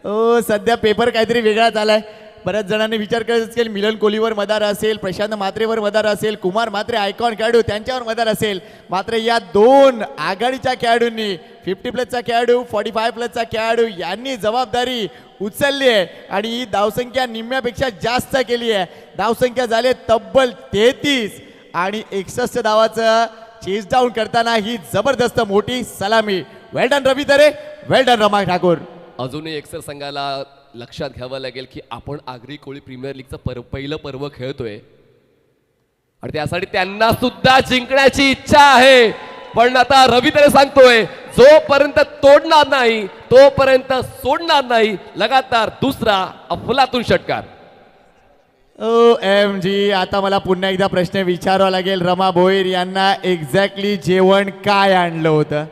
ओ सध्या पेपर काहीतरी वेगळा झालाय. बऱ्याच जणांनी विचार करत असेल मिलन कोहलीवर मदार असेल, प्रशांत म्हात्रेवर मदार असेल, कुमार म्हात्रे आयकॉन खेळाडू त्यांच्यावर मदार असेल. मात्र या दोन आघाडीच्या खेळाडूंनी 50+ खेळाडू 45+ खेळाडू यांनी जबाबदारी उचलली आहे आणि ही धावसंख्या निम्म्यापेक्षा जास्त केली आहे. धावसंख्या झाले तब्बल 33 आणि 61 धावाचं चेस डाऊन करताना ही जबरदस्त मोठी सलामी. वेल डन रवी तरे, वेल डन रमा ठाकूर. अजूनही एक्सर संघाला लक्षात घ्यावं लागेल की आपण आगरी कोळी प्रीमियर लीगचं पहिलं पर्व खेळतोय आणि त्यासाठी त्यांना सुद्धा जिंकण्याची इच्छा आहे. पण आता रवी तरे सांगतोय जोपर्यंत तोडणार नाही तोपर्यंत सोडणार नाही. लगातार दुसरा अफलातून षटकार. OMG, आता मला पुन्हा एकदा प्रश्न विचारावा लागेल. रमा भोईर यांना एक्झॅक्टली जेवण काय आणलं होतं?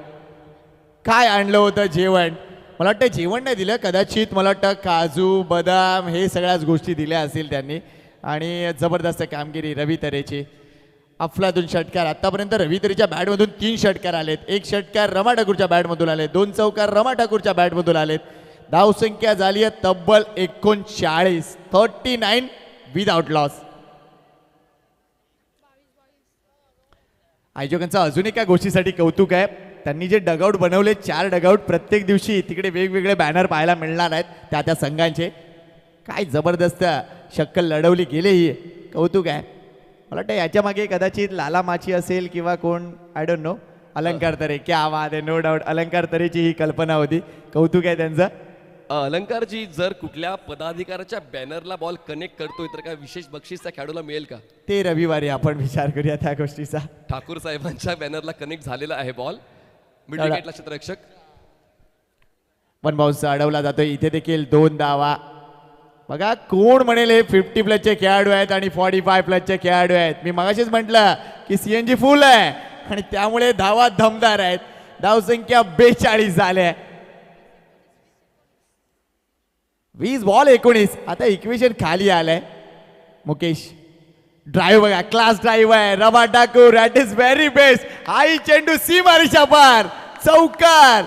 काय आणलं होतं जेवण? मला वाटतं जेवण नाही दिलं, कदाचित मला वाटतं काजू बदाम हे सगळ्याच गोष्टी दिल्या असतील त्यांनी. आणि जबरदस्त कामगिरी रवी तरेची. अफलातून षटकार. आतापर्यंत रवी तरेच्या बॅटमधून 3 षटकार आलेत. 1 षटकार रमा ठाकूरच्या बॅटमधून आले, 2 चौकार रमा ठाकूरच्या बॅटमधून आलेत. धावसंख्या झाली आहे तब्बल 39, 39 विदाउट लॉस. आयोजकांचं अजून एका गोष्टीसाठी कौतुक आहे. त्यांनी जे डगआउट बनवले 4 डगआउट प्रत्येक दिवशी तिकडे वेगवेगळे बॅनर पाहायला मिळणार आहेत त्या संघांचे. काय जबरदस्त शक्कल लढवली गेली, ही कौतुक आहे. मला वाटतं याच्या मागे कदाचित लाला माची असेल किंवा कोण, आय डोंट नो. अलंकार तरे, क्या बात आहे, नो डाऊट अलंकार तरेची ही कल्पना होती. कौतुक आहे त्यांचं. अलंकारजी, जर कुठल्या पदाधिकाऱ्याच्या बॅनरला बॉल कनेक्ट करतोय तर काय विशेष बक्षीस त्या खेळाडूला मिळेल का? ते रविवारी आपण विचार करूया त्या गोष्टीचा. ठाकूर साहेबांच्या बॅनरला कनेक्ट झालेला आहे बॉल. मिड विकेटला क्षेत्ररक्षक. पण बाउन्स अडवला जातोय. इथे देखील 2 धावा. बघा कोण म्हणेल हे 50+ खेळाडू आहेत आणि 45+ खेळाडू आहेत. मी मगाशीच म्हटलं की CNG फुल आहे आणि त्यामुळे धावा दमदार आहेत. धावसंख्या 42 झाल्या. 20 बॉल 19. आता इक्वेशन खाली आलंय. मुकेश ड्राईव्ह बघा, क्लास ड्राईव्ह आहे. Rama Thakur at his very best. आई चेंडू सीमारेषा पार, चौकार.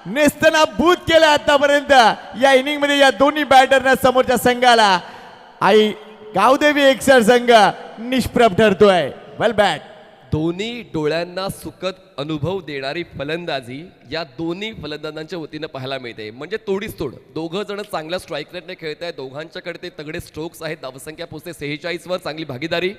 नेस्तना भूत केलं आतापर्यंत या इनिंग मध्ये या दोन्ही बॅटरना समोरच्या संघाला. आई गावदेवी एक्सर संघ निष्प्रभ ठरतोय. वेल बॅट. दोन्ही डोळ्यांना सुखद अनुभव देणारी फलंदाजी या दोन्ही फलंदाजांच्या वतीनं पाहायला मिळते. म्हणजे तोडीच तोड. दोघं जण चांगल्या स्ट्राईक रेटने खेळत आहेत. दोघांच्याकडे ते तगडे स्ट्रोक्स आहेत. धावसंख्या पोहोचते 46 वर. चांगली भागीदारी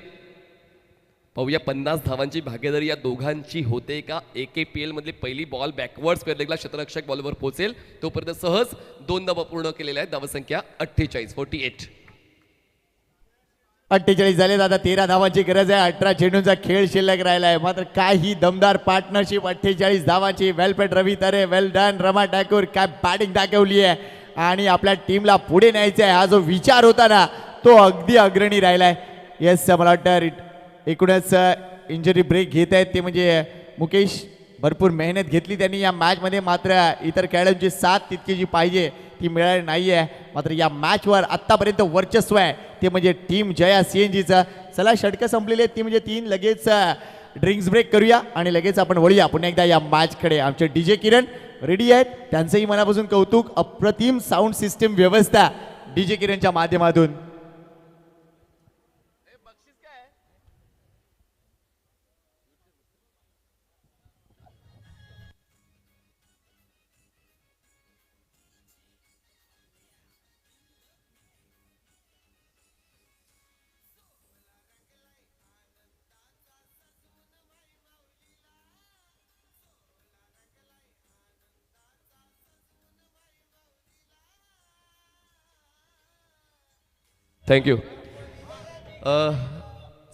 पाहूया. 50 धावांची भागीदारी या दोघांची होते का? AKPL मधली पहिली बॉल बॅकवर्ड स्क्वेअर लेगला क्षेत्ररक्षक बॉलवर पोहोचेल तोपर्यंत सहज 2 धावा पूर्ण केलेल्या आहेत. धावसंख्या 48. 48 झाले. आता 13 धावांची गरज आहे. 18 चेंडूंचा खेळ शिल्लक राहिला आहे. मात्र काय ही दमदार पार्टनरशिप. 48 धावांची. वेलपेट रवी तरे, वेल डन रमा ठाकूर. काय बॅटिंग दाखवली आहे आणि आपल्या टीमला पुढे न्यायचं आहे हा जो विचार होता ना तो अगदी अग्रणी राहिलाय. येस, मला वाटतं एकूणच इंजरी ब्रेक घेत आहेत ते म्हणजे मुकेश. भरपूर मेहनत घेतली त्यांनी या मॅचमध्ये. मात्र इतर खेळाडूंची साथ तितकी जी पाहिजे ती मिळाली नाही आहे. मात्र या मॅचवर आत्तापर्यंत वर्चस्व आहे ते म्हणजे टीम जया CNGचं. चला षटकं संपलेली आहेत ती म्हणजे 3. लगेच ड्रिंक्स ब्रेक करूया आणि लगेच आपण वळूया पुन्हा एकदा या मॅचकडे. आमचे DJ किरण रेडी आहेत. त्यांचंही मनापासून कौतुक. अप्रतिम साऊंड सिस्टीम व्यवस्था DJ किरणच्या माध्यमातून. थँक्यू.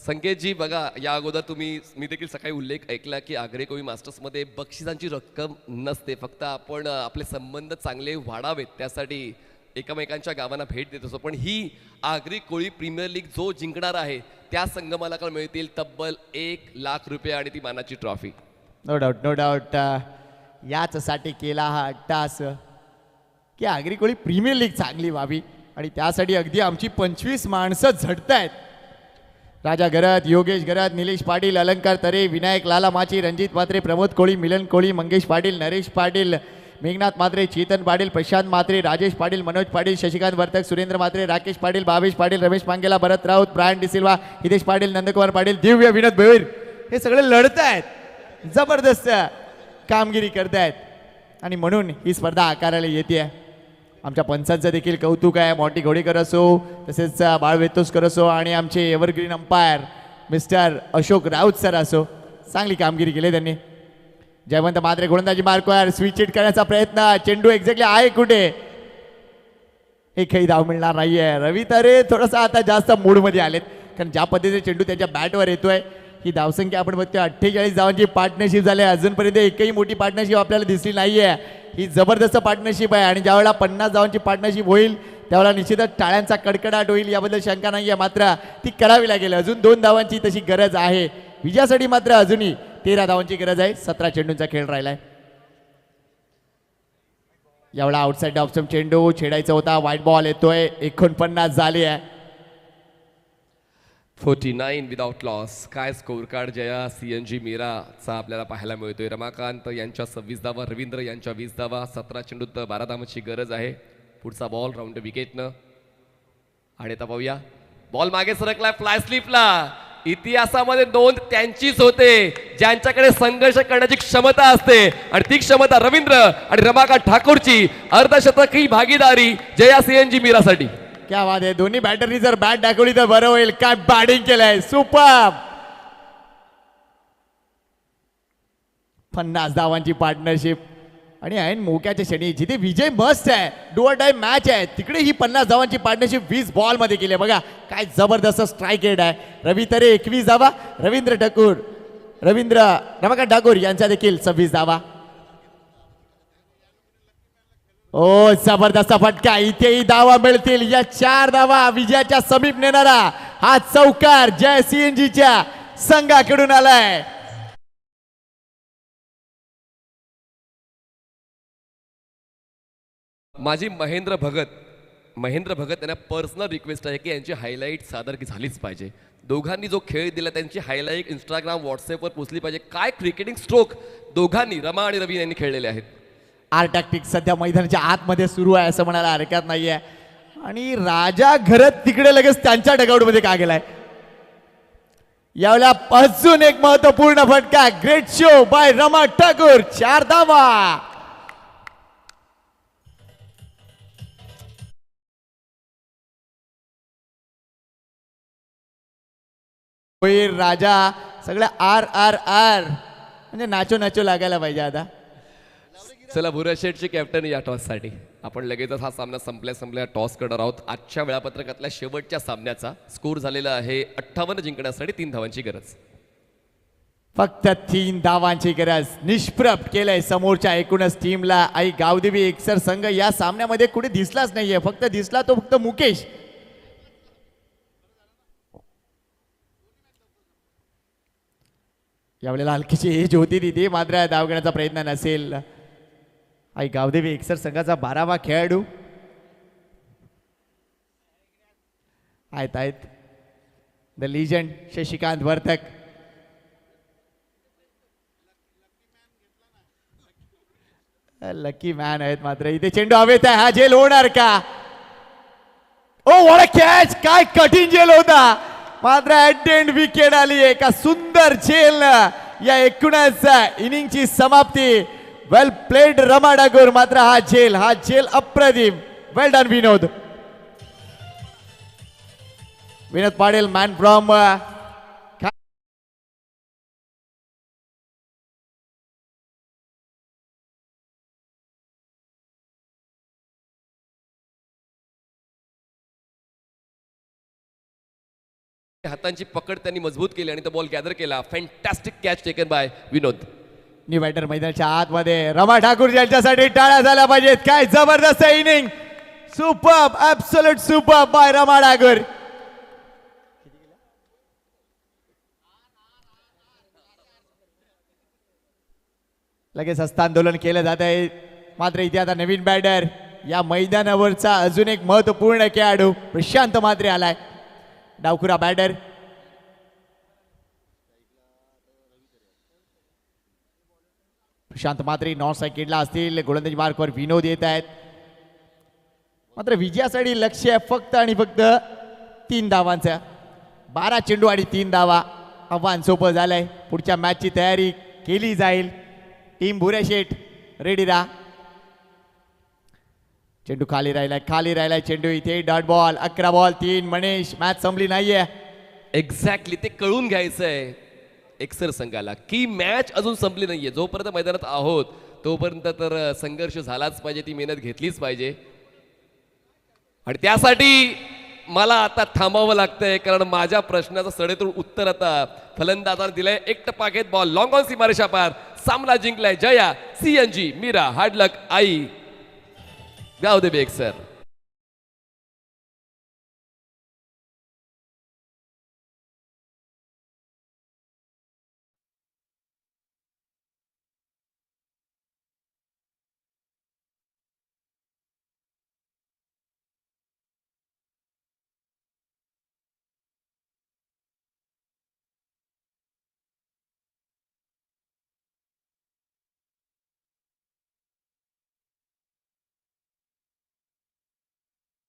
संकेतजी बघा, या अगोदर मी देखील सकाळी उल्लेख ऐकला की आगरी कोळी मास्टर्समध्ये बक्षिसांची रक्कम नसते, फक्त आपण आपले संबंध चांगले वाढावेत त्यासाठी एकमेकांच्या गावांना भेट देत असतो. पण ही आगरी कोळी प्रीमियर लीग जो जिंकणार आहे त्या संगमाला मिळतील तब्बल 1,00,000 रुपये आणि ती मानाची trophy. No doubt no doubt. याचसाठी केला हा अट्टास की आगरी कोळी प्रीमियर लीग चांगली व्हावी आणि त्यासाठी अगदी आमची 25 माणसं झटतायत. राजा गरत, योगेश गरत, निलेश पाटील, अलंकार तरे, विनायक लाला माची, रणजित मात्रे, प्रमोद कोळी, मिलन कोळी, मंगेश पाटील, नरेश पाटील, मेघनाथ मात्रे, चेतन पाटील, प्रशांत मात्रे, राजेश पाटील, मनोज पाटील, शशिकांत वर्तक, सुरेंद्र मात्रे, राकेश पाटील, भावेश पाटील, रमेश मांगेला, भरत राऊत, ब्रायन डिसिल्वा, हितेश पाटील, नंदकुमार पाटील, दिव्य, विनोद भोईर हे सगळे लढतायत, जबरदस्त कामगिरी करतायत आणि म्हणून ही स्पर्धा आकाराला येते. आमच्या पंचांचं देखील कौतुक आहे. मॉन्टी घोडेकर असो, तसेच बाळ वेतोसकर असो आणि आमचे evergreen umpire mister Ashok Raut sir असो, चांगली कामगिरी केली त्यांनी. जयवंत मात्रे गोलंदाजी मार्कवर स्विच हिट करण्याचा प्रयत्न, चेंडू एक्झॅक्टली आहे कुठे, एकही धाव मिळणार नाहीये. रवी तरे थोडासा आता जास्त मूडमध्ये आलेत, कारण ज्या पद्धतीने चेंडू त्यांच्या बॅटवर येतोय, ही धावसंख्या आपण बघतोय 48 धावांची पार्टनरशिप झाली. अजूनपर्यंत एकही मोठी पार्टनरशिप आपल्याला दिसली नाहीये. ही जबरदस्त पार्टनरशिप आहे आणि ज्यावेळेला 50 धावांची पार्टनरशिप होईल त्यावेळेला निश्चितच टाळ्यांचा कडकडाट होईल, याबद्दल शंका नाहीये. मात्र ती करावी लागेल. अजून 2 धावांची तशी गरज आहे विजयासाठी. मात्र अजूनही 13 धावांची गरज आहे. 17 चेंडूंचा खेळ राहिलाय. यावेळेला आउटसाइड ऑप्शन चेंडू छेडायचा होता, व्हाईट बॉल येतोय. 49 झाली आहे. 49 विदाउट लॉस. काय स्कोर कार्ड जया CNG मीराचा आपल्याला पाहायला मिळतोय. रमाकांत यांच्या 26 धावा, रवींद्र यांच्या 20 धावा, 17 चेंडूत 12 धावांची गरज आहे. पुढचा बॉल राऊंड विकेटनं आणि आता पाहूया, बॉल मागे सरकलाय फ्लाय स्लिपला. इतिहासामध्ये नोंद त्यांचीच होते ज्यांच्याकडे संघर्ष करण्याची क्षमता असते आणि ती क्षमता रवींद्र आणि रमाकांत ठाकूरची. अर्धशतकी भागीदारी जया CNG मीरासाठी. क्या बात आहे. दोन्ही बॅटरनी जर बॅट दाखवली तर बरं होईल. काय बॅटिंग केलंय, सुपर. 50 धावांची पार्टनरशिप आणि ऐन मोक्याच्या क्षणी जिथे विजय मस्त आहे, डू ऑर डाय मॅच आहे, तिकडे ही 50 धावांची पार्टनरशिप 20 बॉल मध्ये केली. बघा काय जबरदस्त स्ट्राईक रेट आहे. रवी तरे 21 धावा, रमाकांत ठाकूर यांच्या देखील 26 धावा. ओ जबरदस्त फटका. इथेही धावा मिळतील. या 4 धावा विजयाच्या समीप नेणारा हा चौकार जय CNGच्या संघाकडून आलाय. माझी महेंद्र भगत यांना पर्सनल रिक्वेस्ट आहे की यांची हायलाईट सादर की झालीच पाहिजे. दोघांनी जो खेळ दिला त्यांची हायलाईट इंस्टाग्राम व्हॉट्सअपवर पोचली पाहिजे. काय क्रिकेटिंग स्ट्रोक दोघांनी, रमा आणि रवी यांनी खेळलेले आहेत. आर टॅक्टिक सध्या मैदानाच्या आतमध्ये सुरू आहे असं म्हणायला हरकत नाहीये. आणि राजा घरत तिकडे लगेच त्यांच्या डगआउट मध्ये का गेलाय. यावेळेला अजून एक महत्वपूर्ण फटका. Great show by Rama Thakur. 4 धावा. राजा सगळं RRR म्हणजे नाचो नाचो लागायला पाहिजे आता. चला, भुरा शेठची कॅप्टन या टॉससाठी. आपण लगेचच हा सामना संपल्या टॉस करणार आहोत. आजच्या वेळापत्रकातल्या शेवटच्या सामन्याचा स्कोर झालेला आहे 58 जिंकण्यासाठी 3 धावांची गरज. फक्त 3 धावांची गरज. निष्प्रभ केलंय समोरच्या एकूणच टीमला. आई गावदेवी एकसर संघ या सामन्यामध्ये कुठे दिसलाच नाहीये. फक्त दिसला तो फक्त मुकेश. यावेळेला हलकीची एज होती तिथे, मात्र धाव घेण्याचा प्रयत्न नसेल. आई गावदेवी एकसर संघाचा 12वा खेळाडू आहेत the legend Shashikant Vartak. Lucky man आहेत. मात्र इथे चेंडू हवेत आहे. हा झेल होणार का. ओ व्हॉट अ कॅच. काय कठीण झेल होता. मात्र ॲटेंड विकेट आली. एका सुंदर झेल या एकूणच इनिंगची समाप्ती. Well played Rama Thakur. मात्र हा झेल अप्रतिम. Well done Vinod Patil man from हातांची पकड त्यांनी मजबूत केली आणि तो बॉल गॅदर केला. Fantastic catch taken by Vinod. New batter मैदानाच्या आतमध्ये रमा ठाकूर यांच्यासाठी टाळ्या झाल्या पाहिजेत. काय जबरदस्त inning, super, absolute super by Rama Thakur. लगेच हस्तांदोलन केलं जात आहे. मात्र इथे आता नवीन बॅटर या मैदानावरचा अजून एक महत्वपूर्ण खेळाडू प्रशांत म्हात्रे आलाय. डावखुरा बॅटर प्रशांत म्हात्रे नॉर्थ साइडला असतील. गोलंदाजी मार्कवर विनोद येत आहेत. मात्र विजयासाठी लक्ष आहे फक्त आणि फक्त 3 धावांचं. 12 चेंडू आणि 3 धावा. आव्हान सोपं झालंय. पुढच्या मॅचची तयारी केली जाईल. टीम भुरे शेठ रेडी राहा. चेंडू खाली राहिलाय चेंडू. इथे dot ball. 11 ball 3. Manish, match संपली नाहीये. एक्झॅक्टली ते कळून घ्यायचंय एक्सर संघाला की मॅच अजून संपली नाहीये. जोपर्यंत मैदानात आहोत तोपर्यंत तर संघर्ष झालाच पाहिजे, ती मेहनत घेतलीच पाहिजे. आणि त्यासाठी मला आता थांबावं लागतंय कारण माझ्या प्रश्नाचं सडेतोड उत्तर आता फलंदाजाने दिलंय. एक टप्पा घेत बॉल लॉंग ऑन सीमारेषा पार. सामना जिंकलाय Jaya CNG Mira. Hard luck आई. जाऊ दे बेक सर.